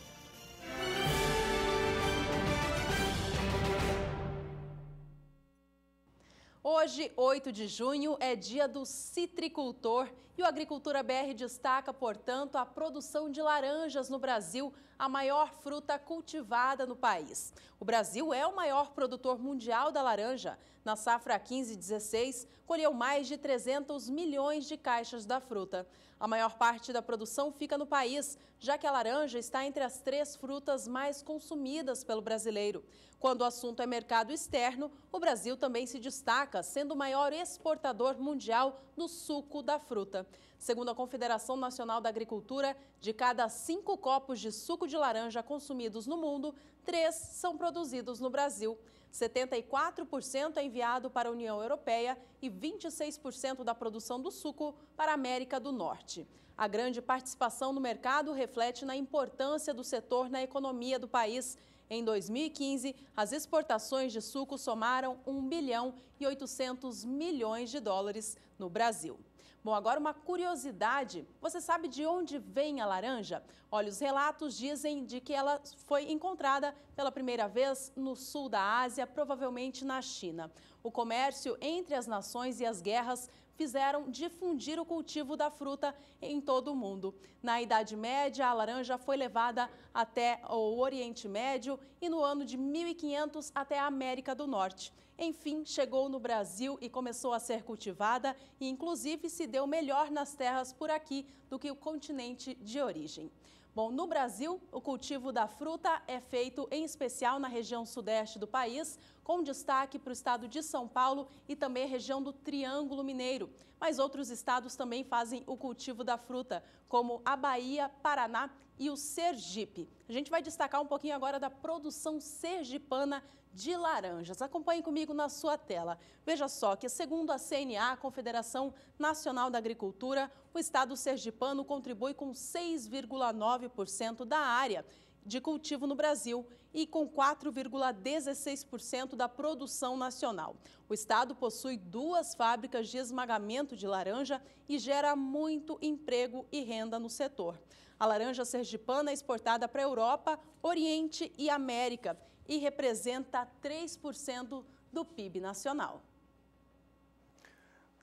Hoje, 8 de junho, é dia do citricultor e o Agricultura BR destaca, portanto, a produção de laranjas no Brasil, a maior fruta cultivada no país. O Brasil é o maior produtor mundial da laranja. Na safra 15-16, colheu mais de 300 milhões de caixas da fruta. A maior parte da produção fica no país, já que a laranja está entre as 3 frutas mais consumidas pelo brasileiro. Quando o assunto é mercado externo, o Brasil também se destaca, sendo o maior exportador mundial do suco da fruta. Segundo a Confederação Nacional da Agricultura, de cada 5 copos de suco de laranja consumidos no mundo, 3 são produzidos no Brasil. 74% é enviado para a União Europeia e 26% da produção do suco para a América do Norte. A grande participação no mercado reflete na importância do setor na economia do país. Em 2015, as exportações de suco somaram 1 bilhão e 800 milhões de dólares no Brasil. Bom, agora uma curiosidade, você sabe de onde vem a laranja? Olha, os relatos dizem de que ela foi encontrada pela primeira vez no sul da Ásia, provavelmente na China. O comércio entre as nações e as guerras fizeram difundir o cultivo da fruta em todo o mundo. Na Idade Média, a laranja foi levada até o Oriente Médio e no ano de 1500 até a América do Norte. Enfim, chegou no Brasil e começou a ser cultivada e, inclusive, se deu melhor nas terras por aqui do que o continente de origem. Bom, no Brasil, o cultivo da fruta é feito em especial na região sudeste do país, com destaque para o estado de São Paulo e também a região do Triângulo Mineiro. Mas outros estados também fazem o cultivo da fruta, como a Bahia, Paraná e o Sergipe. A gente vai destacar um pouquinho agora da produção sergipana de laranjas. Acompanhe comigo na sua tela. Veja só que, segundo a CNA, a Confederação Nacional da Agricultura, o estado sergipano contribui com 6,9% da área de cultivo no Brasil e com 4,16% da produção nacional. O estado possui 2 fábricas de esmagamento de laranja e gera muito emprego e renda no setor. A laranja sergipana é exportada para a Europa, Oriente e América e representa 3% do PIB nacional.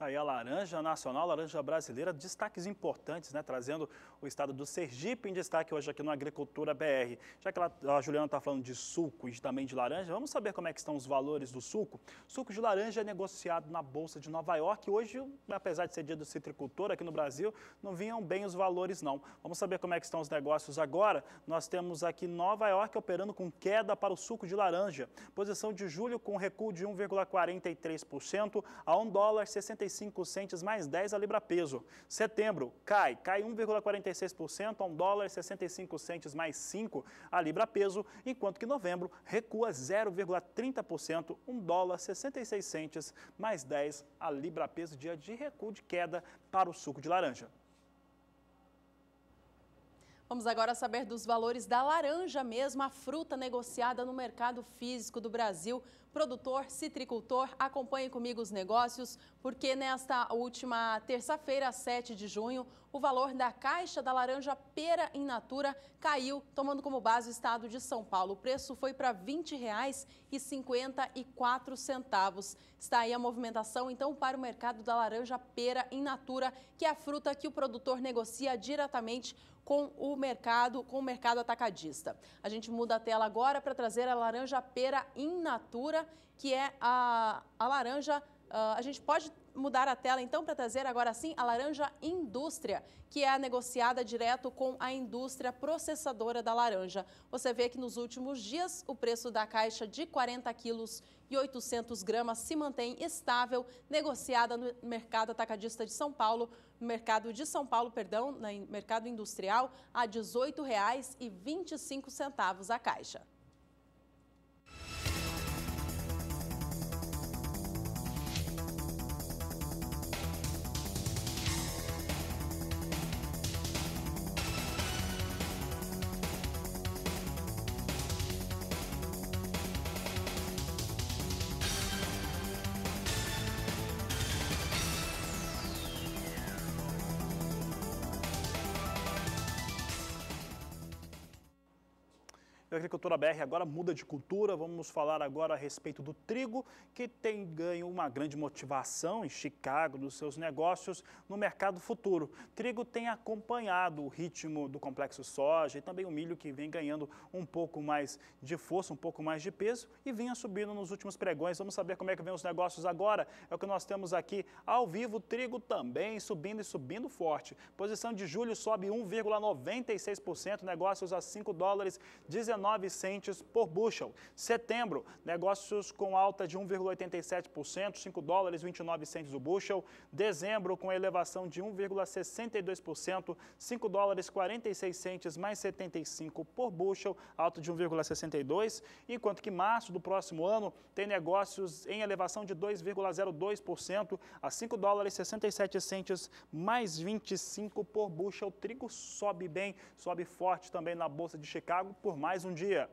Aí a laranja nacional, a laranja brasileira, destaques importantes, né? Trazendo o estado do Sergipe em destaque hoje aqui no Agricultura BR. Já que a Juliana está falando de suco e também de laranja, vamos saber como é que estão os valores do suco. Suco de laranja é negociado na Bolsa de Nova York. Hoje, apesar de ser dia do citricultor aqui no Brasil, não vinham bem os valores não. Vamos saber como é que estão os negócios agora. Nós temos aqui Nova York operando com queda para o suco de laranja. Posição de julho com recuo de 1,43% a $1,65 mais 10 a libra peso. Setembro cai 1,46% a $1,65 mais 5 a libra peso, enquanto que novembro recua 0,30%, $1,66 mais 10 a libra peso, dia de recuo de queda para o suco de laranja. Vamos agora saber dos valores da laranja mesmo, a fruta negociada no mercado físico do Brasil. Produtor, citricultor, acompanhe comigo os negócios, porque nesta última terça-feira, 7 de junho, o valor da caixa da laranja pera in natura caiu, tomando como base o estado de São Paulo. O preço foi para R$ 20,54. Está aí a movimentação, então, para o mercado da laranja pera in natura, que é a fruta que o produtor negocia diretamente com o mercado atacadista. A gente muda a tela agora para trazer a laranja pera in natura, que é a laranja, a gente pode mudar a tela então para trazer agora sim a laranja indústria, que é a negociada direto com a indústria processadora da laranja. Você vê que nos últimos dias o preço da caixa de 40 quilos e 800 gramas se mantém estável, negociada no mercado atacadista de São Paulo, no mercado industrial, a R$ 18,25 a caixa. A Agricultura BR agora muda de cultura, vamos falar agora a respeito do trigo, que tem ganho uma grande motivação em Chicago dos seus negócios no mercado futuro. Trigo tem acompanhado o ritmo do complexo soja e também o milho, que vem ganhando um pouco mais de força, um pouco mais de peso e vinha subindo nos últimos pregões. Vamos saber como é que vem os negócios agora. É o que nós temos aqui ao vivo, trigo também subindo e subindo forte. Posição de julho sobe 1,96%, negócios a $5,19 19 centes por bushel. Setembro, negócios com alta de 1,87%, 5 dólares 29 centes o bushel. Dezembro, com elevação de 1,62%, 5 dólares 46 centes mais 75 por bushel, alta de 1,62%, enquanto que março do próximo ano tem negócios em elevação de 2,02% a 5 dólares 67 centes mais 25 por bushel. O trigo sobe bem, sobe forte também na Bolsa de Chicago por mais um dia.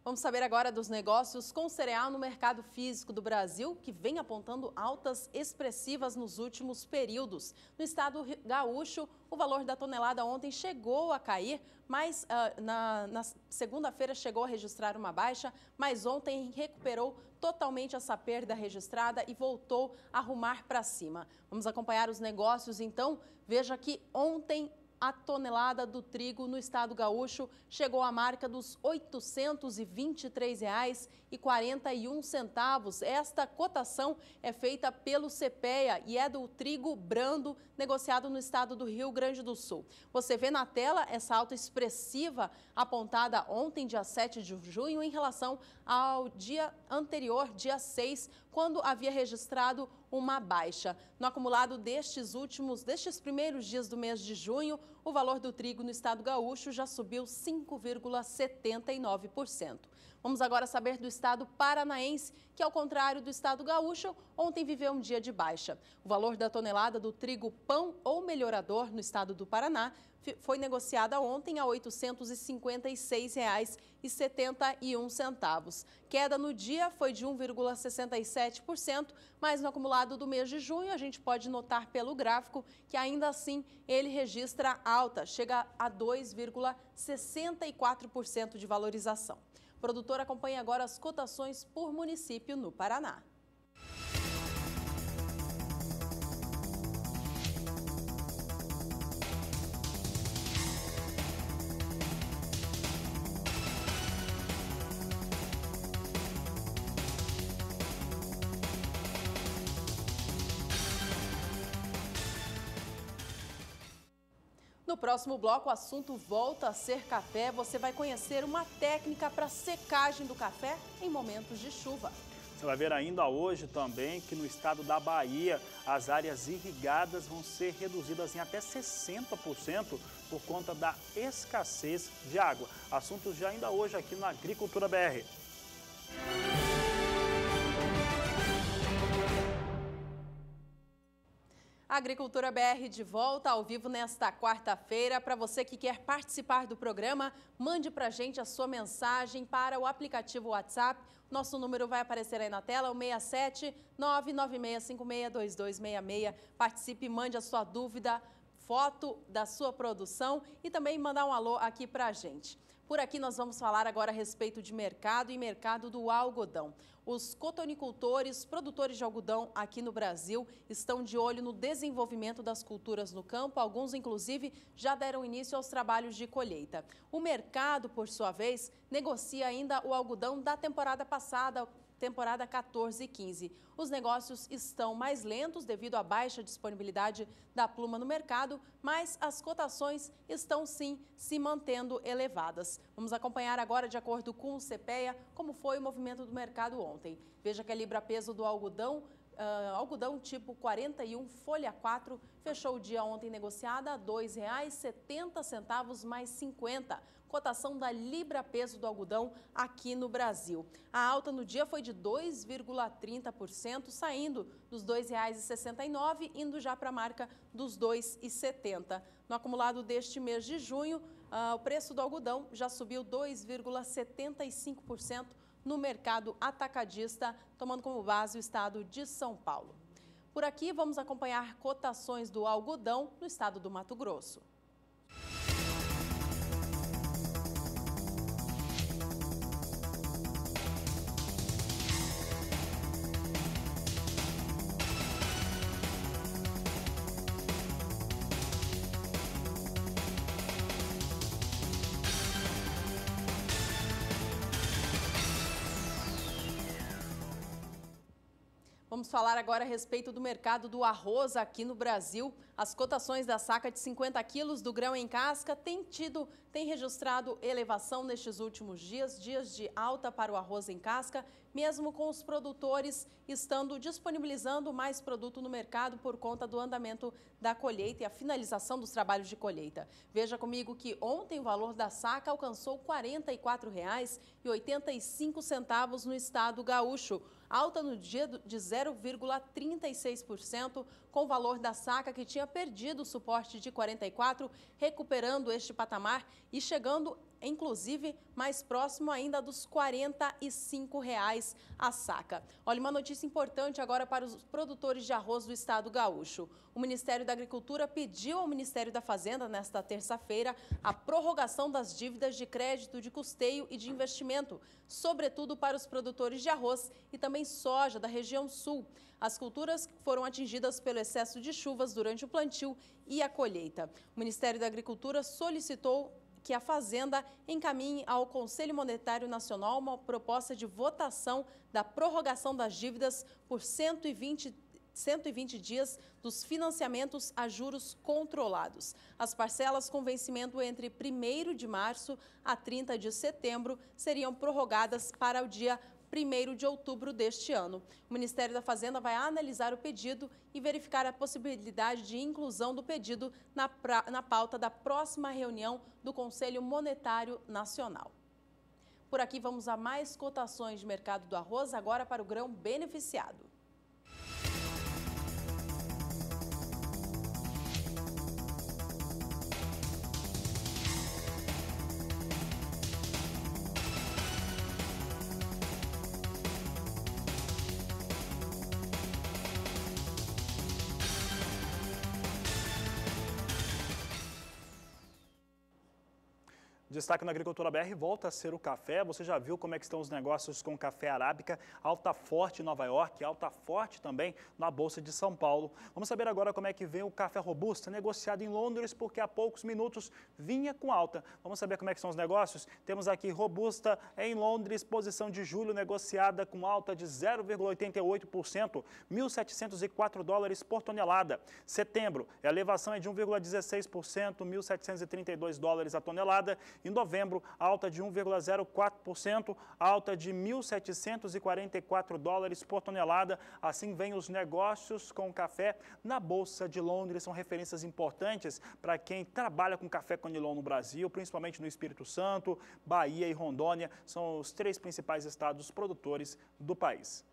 Vamos saber agora dos negócios com cereal no mercado físico do Brasil, que vem apontando altas expressivas nos últimos períodos. No estado gaúcho, o valor da tonelada ontem chegou a cair, mas na segunda-feira chegou a registrar uma baixa, mas ontem recuperou totalmente essa perda registrada e voltou a arrumar para cima. Vamos acompanhar os negócios, então. Veja que ontem a tonelada do trigo no estado gaúcho chegou à marca dos R$ 823,41. Esta cotação é feita pelo CPEA e é do trigo brando negociado no estado do Rio Grande do Sul. Você vê na tela essa alta expressiva apontada ontem, dia 7 de junho, em relação ao dia anterior, dia 6, quando havia registrado uma baixa. No acumulado destes primeiros dias do mês de junho, o valor do trigo no estado gaúcho já subiu 5,79%. Vamos agora saber do estado paranaense, que ao contrário do estado gaúcho, ontem viveu um dia de baixa. O valor da tonelada do trigo pão ou melhorador no estado do Paraná foi negociada ontem a R$ 856,71. Queda no dia foi de 1,67%, mas no acumulado do mês de junho a gente pode notar pelo gráfico que ainda assim ele registra alta, chega a 2,64% de valorização. O produtor acompanha agora as cotações por município no Paraná. No próximo bloco, o assunto volta a ser café. Você vai conhecer uma técnica para secagem do café em momentos de chuva. Você vai ver ainda hoje também que no estado da Bahia, as áreas irrigadas vão ser reduzidas em até 60% por conta da escassez de água. Assuntos já ainda hoje aqui na Agricultura BR. Agricultura BR de volta ao vivo nesta quarta-feira. Para você que quer participar do programa, mande para a gente a sua mensagem para o aplicativo WhatsApp. Nosso número vai aparecer aí na tela, o 67-996562266. Participe, mande a sua dúvida, foto da sua produção e também mandar um alô aqui para a gente. Por aqui nós vamos falar agora a respeito de mercado e mercado do algodão. Os cotonicultores, produtores de algodão aqui no Brasil, estão de olho no desenvolvimento das culturas no campo. Alguns, inclusive, já deram início aos trabalhos de colheita. O mercado, por sua vez, negocia ainda o algodão da temporada passada, temporada 14 e 15. Os negócios estão mais lentos devido à baixa disponibilidade da pluma no mercado, mas as cotações estão sim se mantendo elevadas. Vamos acompanhar agora, de acordo com o CPEA, como foi o movimento do mercado ontem. Veja que a libra-peso do algodão tipo 41, folha 4, fechou o dia ontem negociada a R$ 2,70 mais 50. Cotação da libra-peso do algodão aqui no Brasil. A alta no dia foi de 2,30%, saindo dos R$ 2,69, indo já para a marca dos R$ 2,70. No acumulado deste mês de junho, o preço do algodão já subiu 2,75% no mercado atacadista, tomando como base o estado de São Paulo. Por aqui, vamos acompanhar cotações do algodão no estado do Mato Grosso. Vamos Vamos falar agora a respeito do mercado do arroz aqui no Brasil. As cotações da saca de 50 quilos do grão em casca têm registrado elevação nestes últimos dias de alta para o arroz em casca, mesmo com os produtores estando disponibilizando mais produto no mercado por conta do andamento da colheita e a finalização dos trabalhos de colheita. Veja comigo que ontem o valor da saca alcançou R$ 44,85 no estado gaúcho, alta no dia de 0,36%, com o valor da saca que tinha perdido o suporte de 44, recuperando este patamar e chegando, inclusive, mais próximo ainda dos R$ 45 a saca. Olha, uma notícia importante agora para os produtores de arroz do estado gaúcho. O Ministério da Agricultura pediu ao Ministério da Fazenda, nesta terça-feira, a prorrogação das dívidas de crédito de custeio e de investimento, sobretudo para os produtores de arroz e também soja da região sul. As culturas foram atingidas pelo excesso de chuvas durante o plantio e a colheita. O Ministério da Agricultura solicitou que a Fazenda encaminhe ao Conselho Monetário Nacional uma proposta de votação da prorrogação das dívidas por 120 dias dos financiamentos a juros controlados. As parcelas com vencimento entre 1º de março a 30 de setembro seriam prorrogadas para o dia 1º de outubro deste ano. O Ministério da Fazenda vai analisar o pedido e verificar a possibilidade de inclusão do pedido na pauta da próxima reunião do Conselho Monetário Nacional. Por aqui vamos a mais cotações de mercado do arroz, agora para o grão beneficiado. Destaque na Agricultura BR volta a ser o café. Você já viu como é que estão os negócios com café arábica? Alta forte em Nova York, alta forte também na Bolsa de São Paulo. Vamos saber agora como é que vem o café robusta, negociado em Londres, porque há poucos minutos vinha com alta. Vamos saber como é que são os negócios? Temos aqui robusta em Londres, posição de julho negociada com alta de 0,88%, $1.704 por tonelada. Setembro, a elevação é de 1,16%, $1.732 a tonelada. Em novembro, alta de 1,04%, alta de $1.744 por tonelada. Assim vem os negócios com café na Bolsa de Londres. São referências importantes para quem trabalha com café Conilon no Brasil, principalmente no Espírito Santo, Bahia e Rondônia. São os 3 principais estados produtores do país.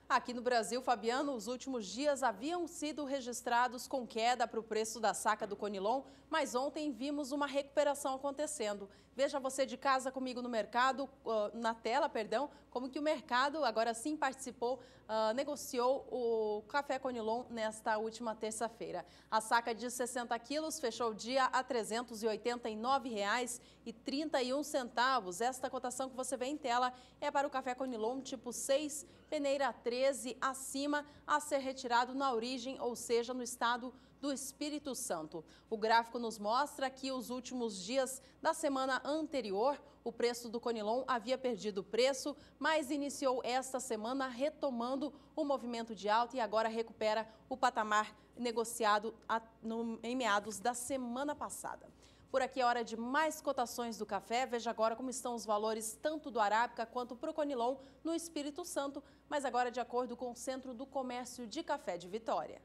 Aqui no Brasil, Fabiano, os últimos dias haviam sido registrados com queda para o preço da saca do Conilon, mas ontem vimos uma recuperação acontecendo. Veja você de casa comigo no mercado, na tela, como que o mercado agora sim participou, negociou o café Conilon nesta última terça-feira. A saca de 60 quilos fechou o dia a R$ 389,31. Esta cotação que você vê em tela é para o café Conilon tipo 6, peneira 13 acima, a ser retirado na origem, ou seja, no estado do Espírito Santo. O gráfico nos mostra que os últimos dias da semana anterior, o preço do Conilon havia perdido preço, mas iniciou esta semana retomando o movimento de alta e agora recupera o patamar negociado em meados da semana passada. Por aqui é hora de mais cotações do café. Veja agora como estão os valores tanto do Arábica quanto para o Conilon no Espírito Santo, mas agora de acordo com o Centro do Comércio de Café de Vitória.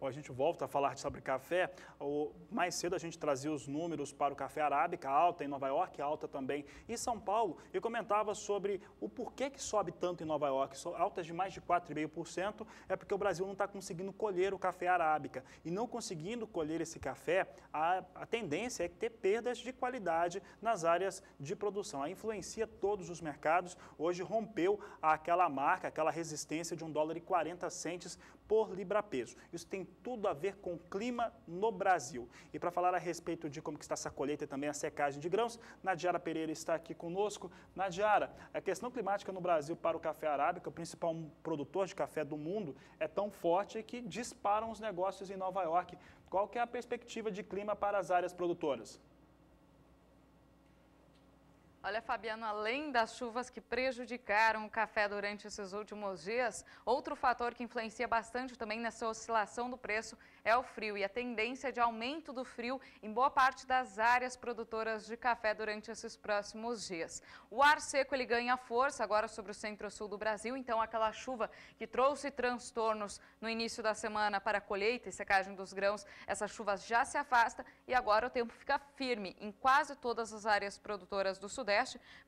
A gente volta a falar sobre café. Mais cedo a gente trazia os números para o café arábica, alta em Nova York, alta também em São Paulo, e comentava sobre o porquê que sobe tanto em Nova York, altas de mais de 4,5%, é porque o Brasil não está conseguindo colher o café arábica. E não conseguindo colher esse café, a tendência é ter perdas de qualidade nas áreas de produção. Aí influencia todos os mercados. Hoje rompeu aquela marca, aquela resistência de $1,40 por libra-peso. Isso tem tudo a ver com o clima no Brasil. E para falar a respeito de como que está essa colheita e também a secagem de grãos, Nadiara Pereira está aqui conosco. Nadiara, a questão climática no Brasil para o café arábica, o principal produtor de café do mundo, é tão forte que disparam os negócios em Nova York. Qual que é a perspectiva de clima para as áreas produtoras? Olha, Fabiano, além das chuvas que prejudicaram o café durante esses últimos dias, outro fator que influencia bastante também nessa oscilação do preço é o frio e a tendência de aumento do frio em boa parte das áreas produtoras de café durante esses próximos dias. O ar seco ele ganha força agora sobre o centro-sul do Brasil, então aquela chuva que trouxe transtornos no início da semana para a colheita e secagem dos grãos, essa chuva já se afasta e agora o tempo fica firme em quase todas as áreas produtoras do Sudeste,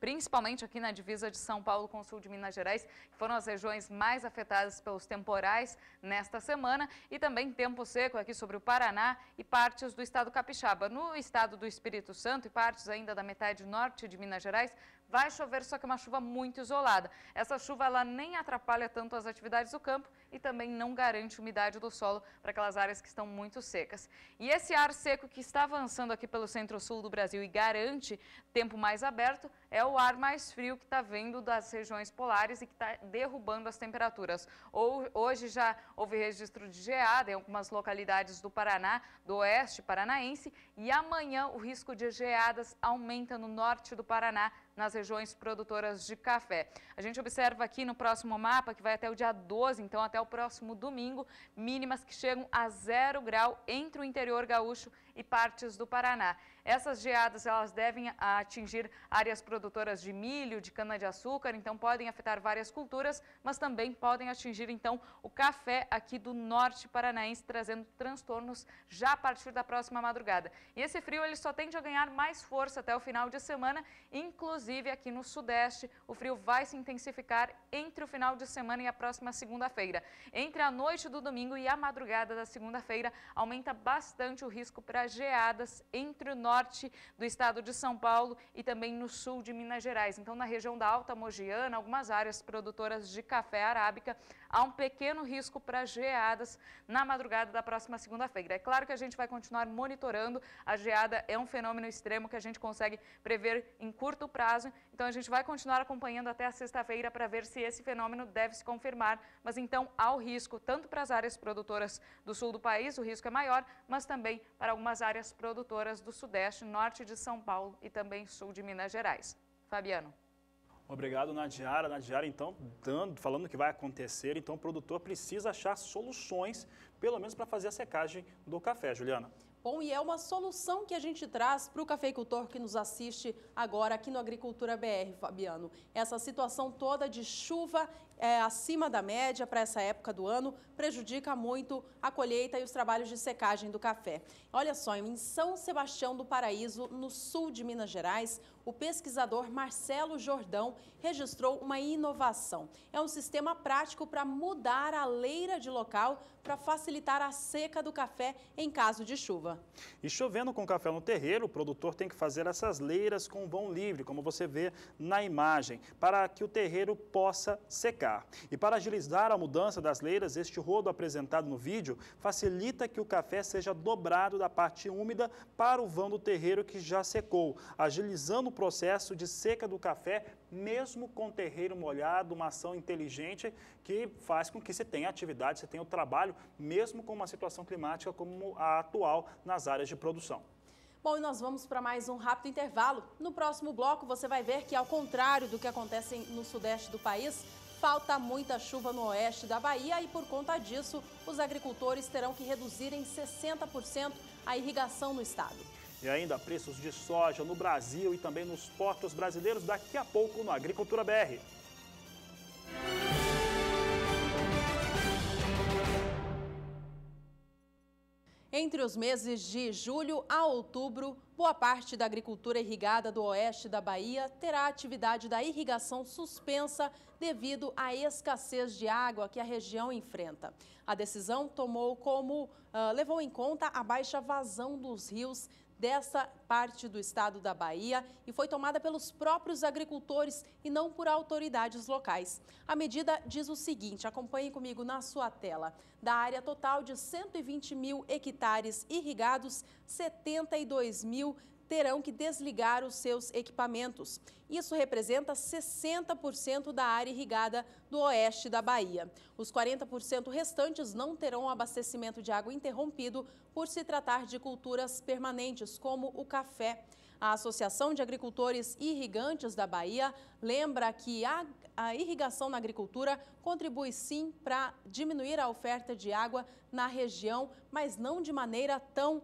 principalmente aqui na divisa de São Paulo com o sul de Minas Gerais, que foram as regiões mais afetadas pelos temporais nesta semana, e também tempo seco aqui sobre o Paraná e partes do estado capixaba. No estado do Espírito Santo e partes ainda da metade norte de Minas Gerais, vai chover, só que é uma chuva muito isolada. Essa chuva ela nem atrapalha tanto as atividades do campo e também não garante umidade do solo para aquelas áreas que estão muito secas. E esse ar seco que está avançando aqui pelo centro-sul do Brasil e garante tempo mais aberto é o ar mais frio que está vindo das regiões polares e que está derrubando as temperaturas. Hoje já houve registro de geada em algumas localidades do Paraná, do oeste paranaense, e amanhã o risco de geadas aumenta no norte do Paraná, nas regiões produtoras de café. A gente observa aqui no próximo mapa, que vai até o dia 12, então até o próximo domingo, mínimas que chegam a 0 grau entre o interior gaúcho e partes do Paraná. Essas geadas elas devem atingir áreas produtoras de milho, de cana-de-açúcar, então podem afetar várias culturas, mas também podem atingir então o café aqui do norte paranaense, trazendo transtornos já a partir da próxima madrugada. E esse frio ele só tende a ganhar mais força até o final de semana, inclusive aqui no sudeste, o frio vai se intensificar entre o final de semana e a próxima segunda-feira. Entre a noite do domingo e a madrugada da segunda-feira, aumenta bastante o risco para geadas entre o norte do estado de São Paulo e também no sul de Minas Gerais. Então, na região da Alta Mogiana, algumas áreas produtoras de café arábica, há um pequeno risco para geadas na madrugada da próxima segunda-feira. É claro que a gente vai continuar monitorando, a geada é um fenômeno extremo que a gente consegue prever em curto prazo, então a gente vai continuar acompanhando até a sexta-feira para ver se esse fenômeno deve se confirmar, mas então há o risco tanto para as áreas produtoras do sul do país, o risco é maior, mas também para algumas áreas produtoras do sudeste, norte de São Paulo e também sul de Minas Gerais. Fabiano. Obrigado, Nadiara. Nadiara, então, falando o que vai acontecer, então o produtor precisa achar soluções, pelo menos para fazer a secagem do café, Juliana. Bom, e é uma solução que a gente traz para o cafeicultor que nos assiste agora aqui no Agricultura BR, Fabiano. Essa situação toda de chuva acima da média para essa época do ano prejudica muito a colheita e os trabalhos de secagem do café. Olha só, em São Sebastião do Paraíso, no sul de Minas Gerais, o pesquisador Marcelo Jordão registrou uma inovação. É um sistema prático para mudar a leira de local para facilitar a seca do café em caso de chuva. E chovendo com café no terreiro, o produtor tem que fazer essas leiras com vão livre, como você vê na imagem, para que o terreiro possa secar. E para agilizar a mudança das leiras, este rodo apresentado no vídeo facilita que o café seja dobrado da parte úmida para o vão do terreiro que já secou, agilizando o processo de seca do café, mesmo com o terreiro molhado, uma ação inteligente que faz com que você tenha atividade, você tenha o trabalho, mesmo com uma situação climática como a atual nas áreas de produção. Bom, e nós vamos para mais um rápido intervalo. No próximo bloco você vai ver que, ao contrário do que acontece no sudeste do país, falta muita chuva no oeste da Bahia e, por conta disso, os agricultores terão que reduzir em 60% a irrigação no estado. E ainda preços de soja no Brasil e também nos portos brasileiros daqui a pouco no Agricultura BR. Entre os meses de julho a outubro, Boa parte da agricultura irrigada do oeste da Bahia terá a atividade da irrigação suspensa devido à escassez de água que a região enfrenta. A decisão levou em conta a baixa vazão dos rios dessa parte do estado da Bahia e foi tomada pelos próprios agricultores e não por autoridades locais. A medida diz o seguinte, acompanhe comigo na sua tela. Da área total de 120 mil hectares irrigados, 72 mil terão que desligar os seus equipamentos. Isso representa 60% da área irrigada do oeste da Bahia. Os 40% restantes não terão abastecimento de água interrompido por se tratar de culturas permanentes, como o café. A Associação de Agricultores Irrigantes da Bahia lembra que a irrigação na agricultura contribui sim para diminuir a oferta de água na região, mas não de maneira tão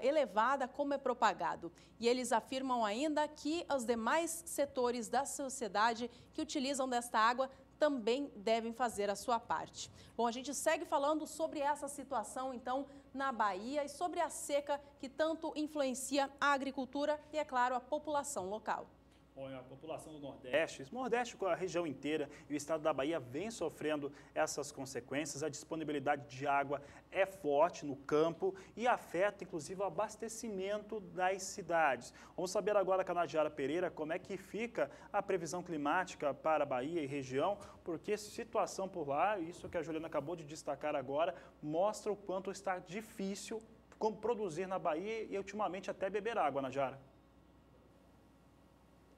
elevada como é propagado. E eles afirmam ainda que os demais setores da sociedade que utilizam desta água também devem fazer a sua parte. Bom, a gente segue falando sobre essa situação, então, na Bahia e sobre a seca que tanto influencia a agricultura e, é claro, a população local. A população do Nordeste com a região inteira e o estado da Bahia vem sofrendo essas consequências. A disponibilidade de água é forte no campo e afeta, inclusive, o abastecimento das cidades. Vamos saber agora com a Nadiara Pereira como é que fica a previsão climática para a Bahia e região, porque a situação por lá, isso que a Juliana acabou de destacar agora, mostra o quanto está difícil produzir na Bahia e, ultimamente, até beber água, Nadiara.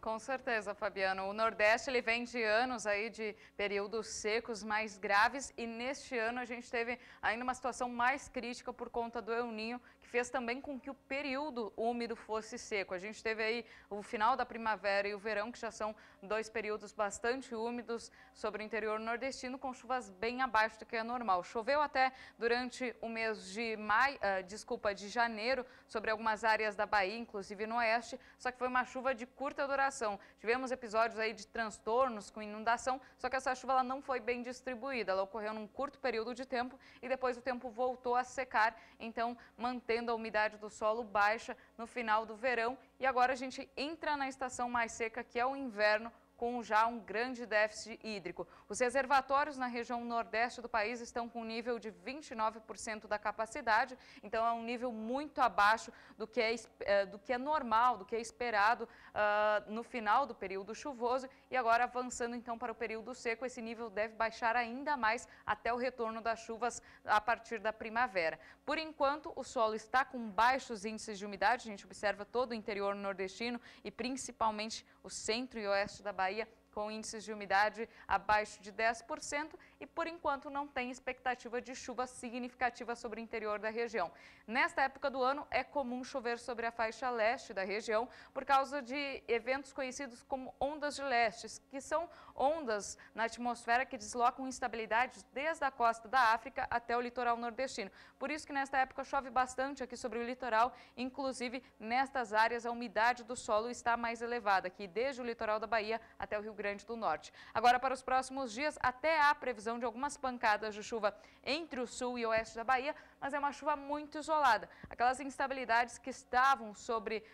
Com certeza, Fabiano. O Nordeste ele vem de anos aí de períodos secos mais graves e neste ano a gente teve ainda uma situação mais crítica por conta do El Niño, que fez também com que o período úmido fosse seco. A gente teve aí o final da primavera e o verão, que já são dois períodos bastante úmidos sobre o interior nordestino, com chuvas bem abaixo do que é normal. Choveu até durante o mês de de janeiro sobre algumas áreas da Bahia, inclusive no oeste, só que foi uma chuva de curta duração. Tivemos episódios aí de transtornos com inundação, só que essa chuva ela não foi bem distribuída, ela ocorreu num curto período de tempo e depois o tempo voltou a secar, então mantendo a umidade do solo baixa no final do verão. E agora a gente entra na estação mais seca, que é o inverno, com já um grande déficit hídrico. Os reservatórios na região nordeste do país estão com um nível de 29% da capacidade, então é um nível muito abaixo do que é normal, do que é esperado no final do período chuvoso. E agora avançando então para o período seco, esse nível deve baixar ainda mais até o retorno das chuvas a partir da primavera. Por enquanto, o solo está com baixos índices de umidade, a gente observa todo o interior nordestino e principalmente o centro e oeste da Bahia, com índices de umidade abaixo de 10% e, por enquanto, não tem expectativa de chuva significativa sobre o interior da região. Nesta época do ano, é comum chover sobre a faixa leste da região por causa de eventos conhecidos como ondas de leste, que são ondas na atmosfera que deslocam instabilidades desde a costa da África até o litoral nordestino. Por isso que nesta época chove bastante aqui sobre o litoral, inclusive nestas áreas a umidade do solo está mais elevada, aqui desde o litoral da Bahia até o Rio Grande do Norte. Agora, para os próximos dias, até há previsão de algumas pancadas de chuva entre o sul e o oeste da Bahia, mas é uma chuva muito isolada. Aquelas instabilidades que estavam sobre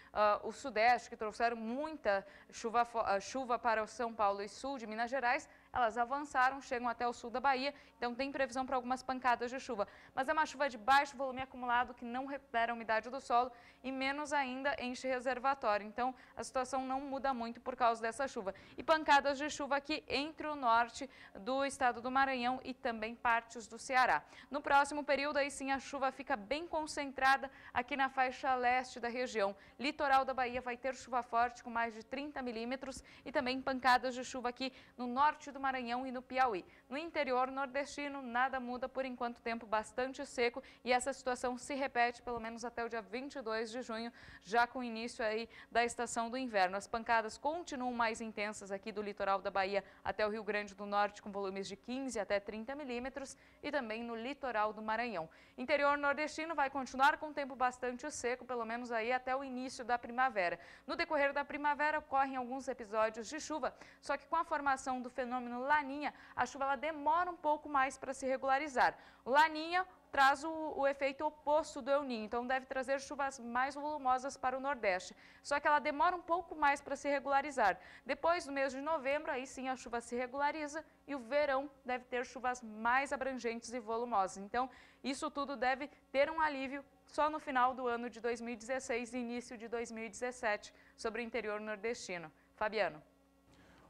o sudeste, que trouxeram muita chuva para o São Paulo e sul de Minas Gerais, elas avançaram, chegam até o sul da Bahia, então tem previsão para algumas pancadas de chuva. Mas é uma chuva de baixo volume acumulado que não recupera a umidade do solo e menos ainda enche reservatório. Então a situação não muda muito por causa dessa chuva. E pancadas de chuva aqui entre o norte do estado do Maranhão e também partes do Ceará. No próximo período, aí sim, a chuva fica bem concentrada aqui na faixa leste da região. Litoral da Bahia vai ter chuva forte com mais de 30 milímetros e também pancadas de chuva aqui no norte do Maranhão e no Piauí. No interior nordestino, nada muda por enquanto, tempo bastante seco e essa situação se repete pelo menos até o dia 22 de junho, já com o início aí da estação do inverno. As pancadas continuam mais intensas aqui do litoral da Bahia até o Rio Grande do Norte, com volumes de 15 até 30 milímetros e também no litoral do Maranhão. Interior nordestino vai continuar com tempo bastante seco, pelo menos aí até o início da primavera. No decorrer da primavera ocorrem alguns episódios de chuva, só que com a formação do fenômeno Laninha, a chuva ela demora um pouco mais para se regularizar. O Laninha traz o efeito oposto do El Niño, então deve trazer chuvas mais volumosas para o Nordeste. Só que ela demora um pouco mais para se regularizar. Depois do mês de novembro, aí sim a chuva se regulariza e o verão deve ter chuvas mais abrangentes e volumosas. Então, isso tudo deve ter um alívio só no final do ano de 2016 e início de 2017 sobre o interior nordestino. Fabiano.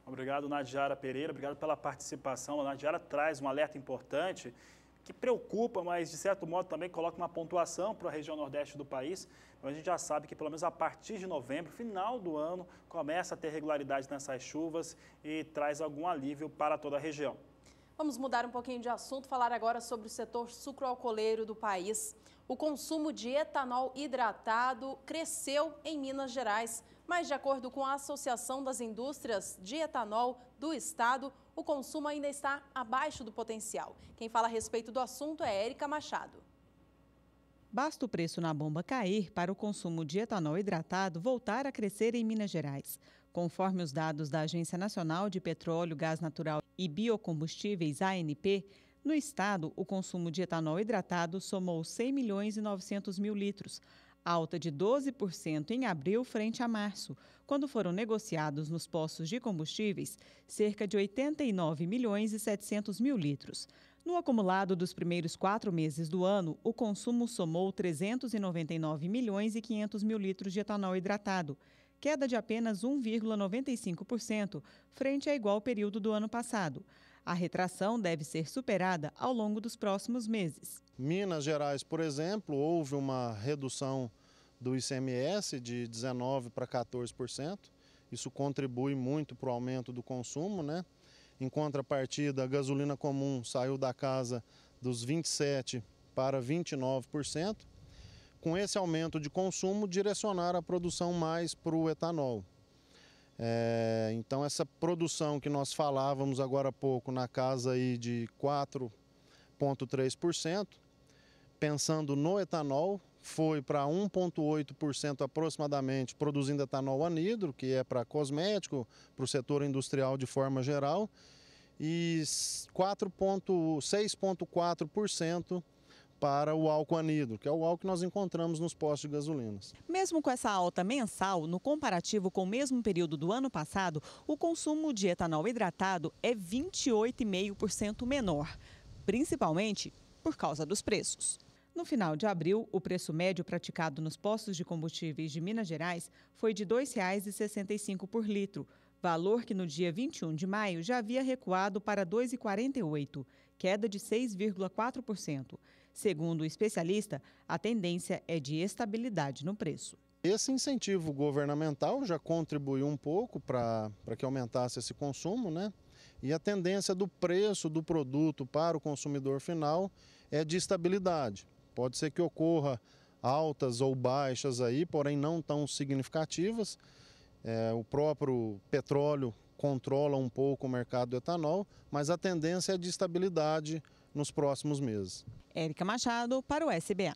Obrigado, Nadiara Pereira. Obrigado pela participação. A Nadiara traz um alerta importante que preocupa, mas de certo modo também coloca uma pontuação para a região nordeste do país. Mas a gente já sabe que pelo menos a partir de novembro, final do ano, começa a ter regularidade nessas chuvas e traz algum alívio para toda a região. Vamos mudar um pouquinho de assunto, falar agora sobre o setor sucroalcooleiro do país. O consumo de etanol hidratado cresceu em Minas Gerais, mas de acordo com a Associação das Indústrias de Etanol do Estado, o consumo ainda está abaixo do potencial. Quem fala a respeito do assunto é Érica Machado. Basta o preço na bomba cair para o consumo de etanol hidratado voltar a crescer em Minas Gerais. Conforme os dados da Agência Nacional de Petróleo, Gás Natural e Biocombustíveis, ANP, no estado, o consumo de etanol hidratado somou 100 milhões e 900 mil litros, alta de 12% em abril frente a março, quando foram negociados nos postos de combustíveis cerca de 89 milhões e 700 mil litros. No acumulado dos primeiros 4 meses do ano, o consumo somou 399 milhões e 500 mil litros de etanol hidratado, queda de apenas 1,95% frente a igual período do ano passado. A retração deve ser superada ao longo dos próximos meses. Minas Gerais, por exemplo, houve uma redução do ICMS de 19% para 14%. Isso contribui muito para o aumento do consumo, né? Em contrapartida, a gasolina comum saiu da casa dos 27% para 29%. Com esse aumento de consumo, direcionar a produção mais para o etanol. Então, essa produção que nós falávamos agora há pouco, na casa aí de 4,3%, pensando no etanol, foi para 1,8% aproximadamente, produzindo etanol anidro, que é para cosmético, para o setor industrial de forma geral, e 6,4% para o álcool anidro, que é o álcool que nós encontramos nos postos de gasolinas. Mesmo com essa alta mensal, no comparativo com o mesmo período do ano passado, o consumo de etanol hidratado é 28,5% menor, principalmente por causa dos preços. No final de abril, o preço médio praticado nos postos de combustíveis de Minas Gerais foi de R$ 2,65 por litro, valor que no dia 21 de maio já havia recuado para R$ 2,48, queda de 6,4%. Segundo o especialista, a tendência é de estabilidade no preço. Esse incentivo governamental já contribuiu um pouco para que aumentasse esse consumo, né? E a tendência do preço do produto para o consumidor final é de estabilidade. Pode ser que ocorra altas ou baixas aí, porém não tão significativas. O próprio petróleo controla um pouco o mercado do etanol, mas a tendência é de estabilidade nos próximos meses. Érica Machado para o SBA.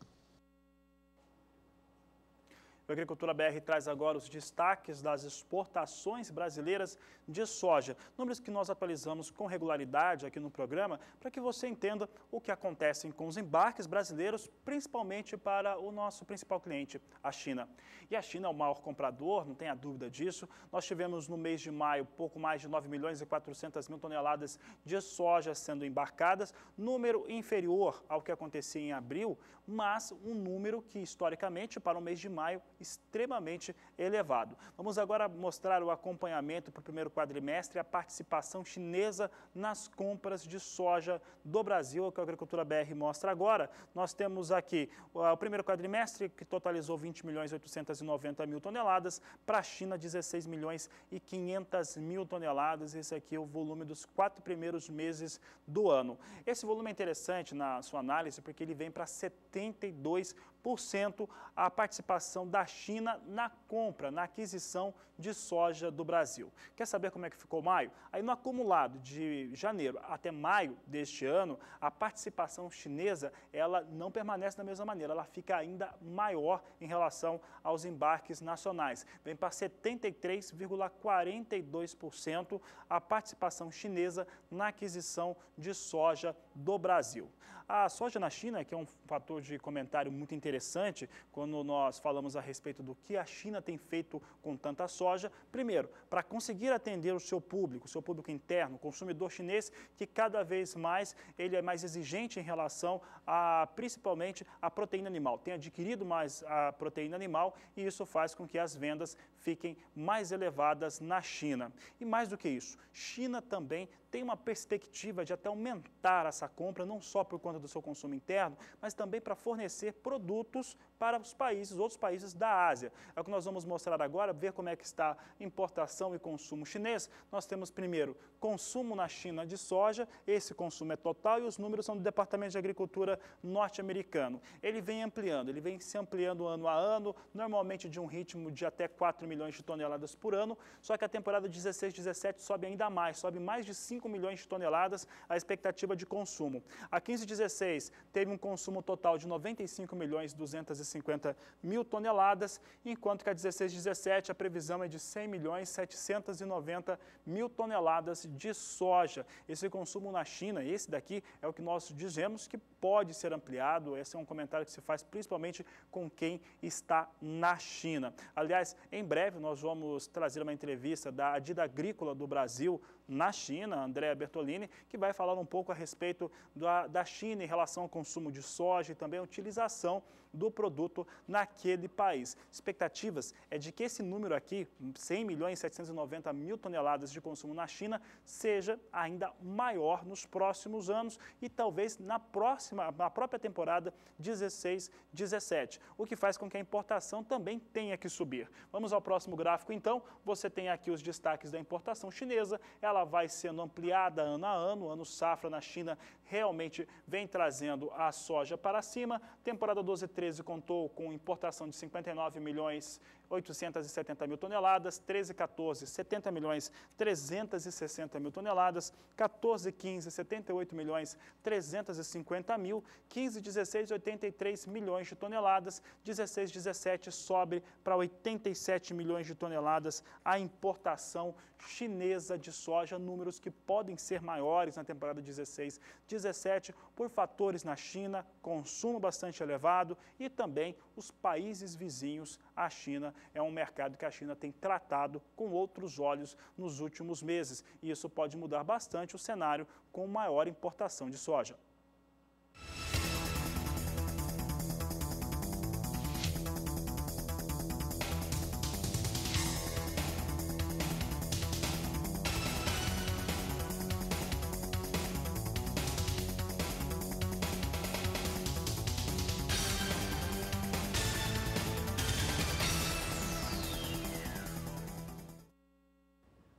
O Agricultura BR traz agora os destaques das exportações brasileiras de soja. Números que nós atualizamos com regularidade aqui no programa para que você entenda o que acontece com os embarques brasileiros, principalmente para o nosso principal cliente, a China. E a China é o maior comprador, não tenha dúvida disso. Nós tivemos no mês de maio pouco mais de 9 milhões e 400 mil toneladas de soja sendo embarcadas, número inferior ao que acontecia em abril, mas um número que historicamente para o mês de maio extremamente elevado. Vamos agora mostrar o acompanhamento para o primeiro quadrimestre, a participação chinesa nas compras de soja do Brasil, que a Agricultura BR mostra agora. Nós temos aqui o primeiro quadrimestre, que totalizou 20 milhões e 890 mil toneladas, para a China 16 milhões e 500 mil toneladas. Esse aqui é o volume dos 4 primeiros meses do ano. Esse volume é interessante na sua análise, porque ele vem para 72% a participação da China na compra, na aquisição de soja do Brasil. Quer saber como é que ficou maio? Aí no acumulado de janeiro até maio deste ano, a participação chinesa, ela não permanece da mesma maneira, ela fica ainda maior em relação aos embarques nacionais. Vem para 73,42% a participação chinesa na aquisição de soja do Brasil. A soja na China, que é um fator de comentário muito interessante, quando nós falamos a respeito do que a China tem feito com tanta soja. Primeiro, para conseguir atender o seu público interno, o consumidor chinês, que cada vez mais ele é mais exigente em relação a, principalmente, a proteína animal. Tem adquirido mais a proteína animal e isso faz com que as vendas fiquem mais elevadas na China. E mais do que isso, China também tem uma perspectiva de até aumentar essa compra, não só por conta do seu consumo interno, mas também para fornecer produtos para os outros países da Ásia. É o que nós vamos mostrar agora, ver como é que está importação e consumo chinês. Nós temos primeiro consumo na China de soja, esse consumo é total e os números são do Departamento de Agricultura norte-americano. Ele vem se ampliando ano a ano, normalmente de um ritmo de até 4 milhões de toneladas por ano, só que a temporada 16-17 sobe ainda mais, sobe mais de 5 milhões de toneladas a expectativa de consumo. A 15-16 teve um consumo total de 95 milhões 250 mil toneladas, enquanto que a 16-17 a previsão é de 100 milhões 790 mil toneladas de soja. Esse consumo na China, esse daqui é o que nós dizemos que pode ser ampliado. Esse é um comentário que se faz principalmente com quem está na China. Aliás, em breve nós vamos trazer uma entrevista da Adida Agrícola do Brasil na China, Andrea Bertolini, que vai falar um pouco a respeito da China em relação ao consumo de soja e também a utilização do produto naquele país. Expectativas é de que esse número aqui, 100 milhões 790 mil toneladas de consumo na China, seja ainda maior nos próximos anos e talvez na própria temporada 16-17, o que faz com que a importação também tenha que subir. Vamos ao próximo gráfico então. Você tem aqui os destaques da importação chinesa, ela vai sendo ampliada ano a ano, ano safra na China realmente vem trazendo a soja para cima. Temporada 12-13 contou com importação de 59 milhões 870 mil toneladas, 13-14, 70 milhões 360 mil toneladas, 14-15, 78 milhões 350 mil, 15-16, 83 milhões de toneladas, 16-17 sobe para 87 milhões de toneladas a importação chinesa de soja, números que podem ser maiores na temporada 16-17 por fatores na China, consumo bastante elevado e também os países vizinhos à China. É um mercado que a China tem tratado com outros olhos nos últimos meses e isso pode mudar bastante o cenário com maior importação de soja.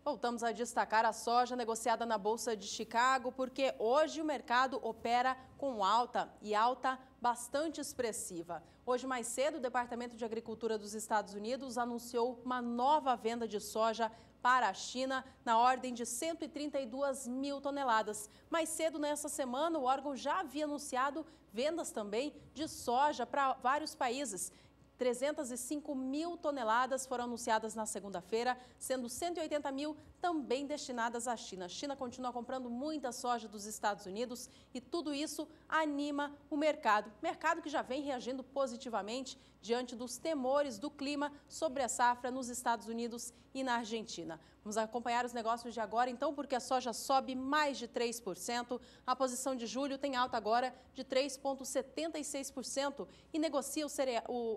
Voltamos a destacar a soja negociada na Bolsa de Chicago, porque hoje o mercado opera com alta e alta bastante expressiva. Hoje mais cedo, o Departamento de Agricultura dos Estados Unidos anunciou uma nova venda de soja para a China na ordem de 132 mil toneladas. Mais cedo nessa semana, o órgão já havia anunciado vendas também de soja para vários países. 305 mil toneladas foram anunciadas na segunda-feira, sendo 180 mil também destinadas à China. A China continua comprando muita soja dos Estados Unidos e tudo isso anima o mercado. Mercado que já vem reagindo positivamente diante dos temores do clima sobre a safra nos Estados Unidos e na Argentina. Vamos acompanhar os negócios de agora, então, porque a soja sobe mais de 3%. A posição de julho tem alta agora de 3,76% e negocia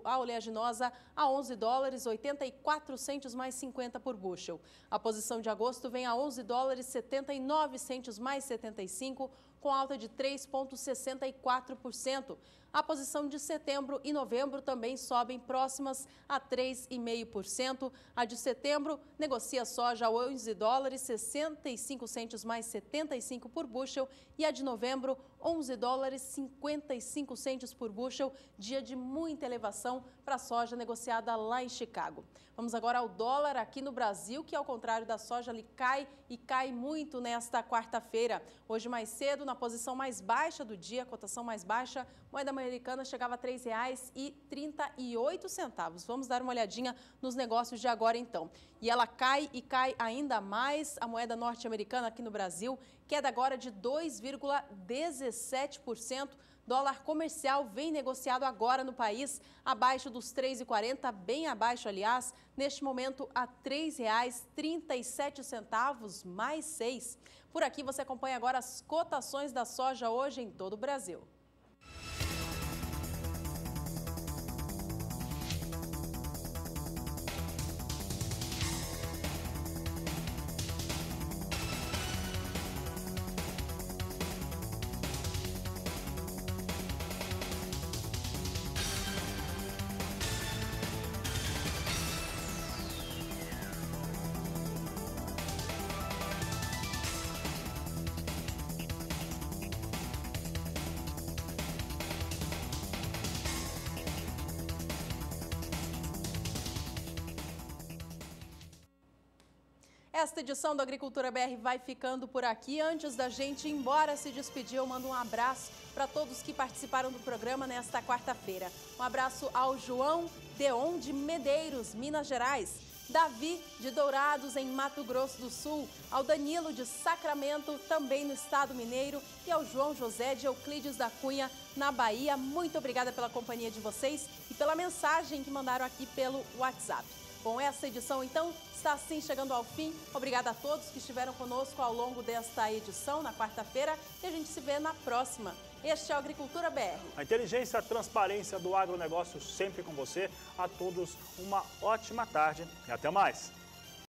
a oleaginosa a $11,84 mais 50 por bushel. A posição de agosto vem a $11,79 mais 75, com alta de 3,64%. A posição de setembro e novembro também sobem próximas a 3,5%. A de setembro negocia soja a $11,65 mais 75 por bushel e a de novembro $11,55 por bushel, dia de muita elevação para a soja negociada lá em Chicago. Vamos agora ao dólar aqui no Brasil, que ao contrário da soja, ele cai e cai muito nesta quarta-feira. Hoje mais cedo, na posição mais baixa do dia, cotação mais baixa, moeda americana chegava a R$ 3,38. Vamos dar uma olhadinha nos negócios de agora então. E ela cai e cai ainda mais. A moeda norte-americana aqui no Brasil queda agora de 2,17%. Dólar comercial vem negociado agora no país, abaixo dos R$ 3,40, bem abaixo, aliás, neste momento a R$ 3,37, mais 6. Por aqui você acompanha agora as cotações da soja hoje em todo o Brasil. Esta edição do Agricultura BR vai ficando por aqui. Antes da gente ir embora, se despedir, eu mando um abraço para todos que participaram do programa nesta quarta-feira. Um abraço ao João Deon de Medeiros, Minas Gerais, Davi de Dourados, em Mato Grosso do Sul, ao Danilo de Sacramento, também no estado mineiro, e ao João José de Euclides da Cunha, na Bahia. Muito obrigada pela companhia de vocês e pela mensagem que mandaram aqui pelo WhatsApp. Bom, essa edição, então, está assim chegando ao fim. Obrigada a todos que estiveram conosco ao longo desta edição, na quarta-feira, e a gente se vê na próxima. Este é o Agricultura BR. A inteligência e a transparência do agronegócio sempre com você. A todos uma ótima tarde e até mais.